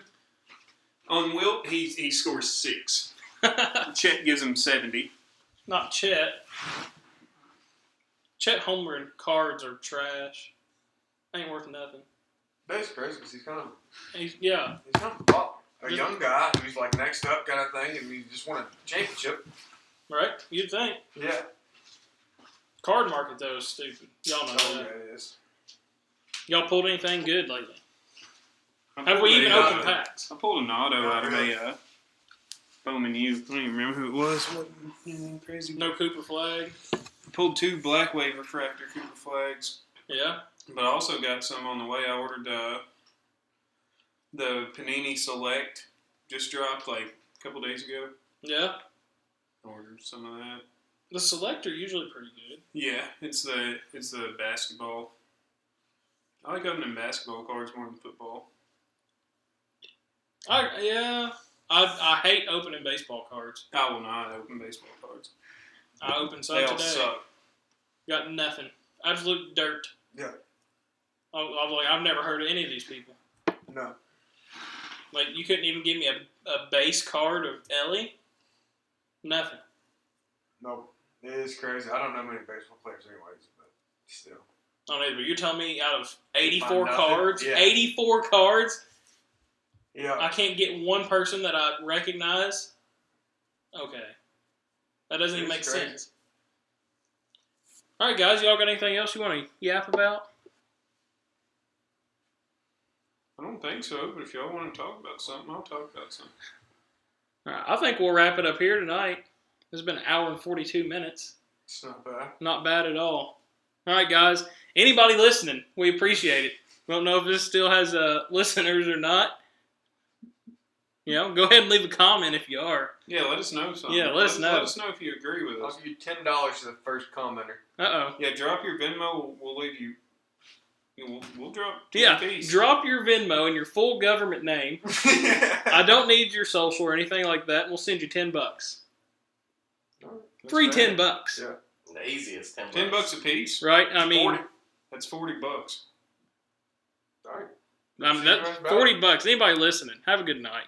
on Wilt, he scores 6. Chet gives him 70. Not Chet. Chet Holmgren cards are trash. Ain't worth nothing. That's crazy because he's kind of He's kind of a young guy who's like next up kind of thing, and he just won a championship. right. You'd think. Yeah. Card market though is stupid. Y'all know Oh, that. yeah, it is. Y'all pulled anything good lately? I Have pulled we even a, opened packs? I pulled an auto Not out of really. a Bowman U. I don't even remember who it was. Wasn't anything crazy. No Cooper flag. Pulled 2 black wave refractor Cooper flags. Yeah. But I also got some on the way. I ordered the Panini Select. Just dropped like a couple days ago. Yeah. Ordered some of that. The selector usually pretty good. Yeah, it's the basketball. I like opening basketball cards more than football. I hate opening baseball cards. I will not open baseball cards. I opened some They all today. suck. Got nothing. Absolute dirt. Yeah. I was like, I've never heard of any of these people. No. Like, you couldn't even give me a base card of Ellie? Nothing. Nope. It is crazy. I don't know many baseball players anyways, but still. I don't either, but you're telling me out of 84 Find nothing? cards, Yeah. 84 cards, Yeah. I can't get one person that I recognize? Okay. That doesn't even make It's crazy. sense. All right, guys, y'all got anything else you want to yap about? I don't think so, but if y'all want to talk about something, I'll talk about something. All right, I think we'll wrap it up here tonight. It's been an hour and 42 minutes. It's not bad. Not bad at all. All right, guys. Anybody listening, we appreciate it. We don't know if this still has listeners or not. You know, go ahead and leave a comment if you are. Yeah, let us know something. Yeah, let us know. Let us know if you agree with us. I'll give you $10 to the first commenter. Uh-oh. Yeah, drop your Venmo. We'll leave you. We'll drop 10 Yeah, piece. drop your Venmo and your full government name. I don't need your social or anything like that. We'll send you $10. That's Free fair. $10. Yeah. The easiest $10. $10 a piece. Right? I mean, 40. That's $40. All right. that's $40. Anybody listening, have a good night.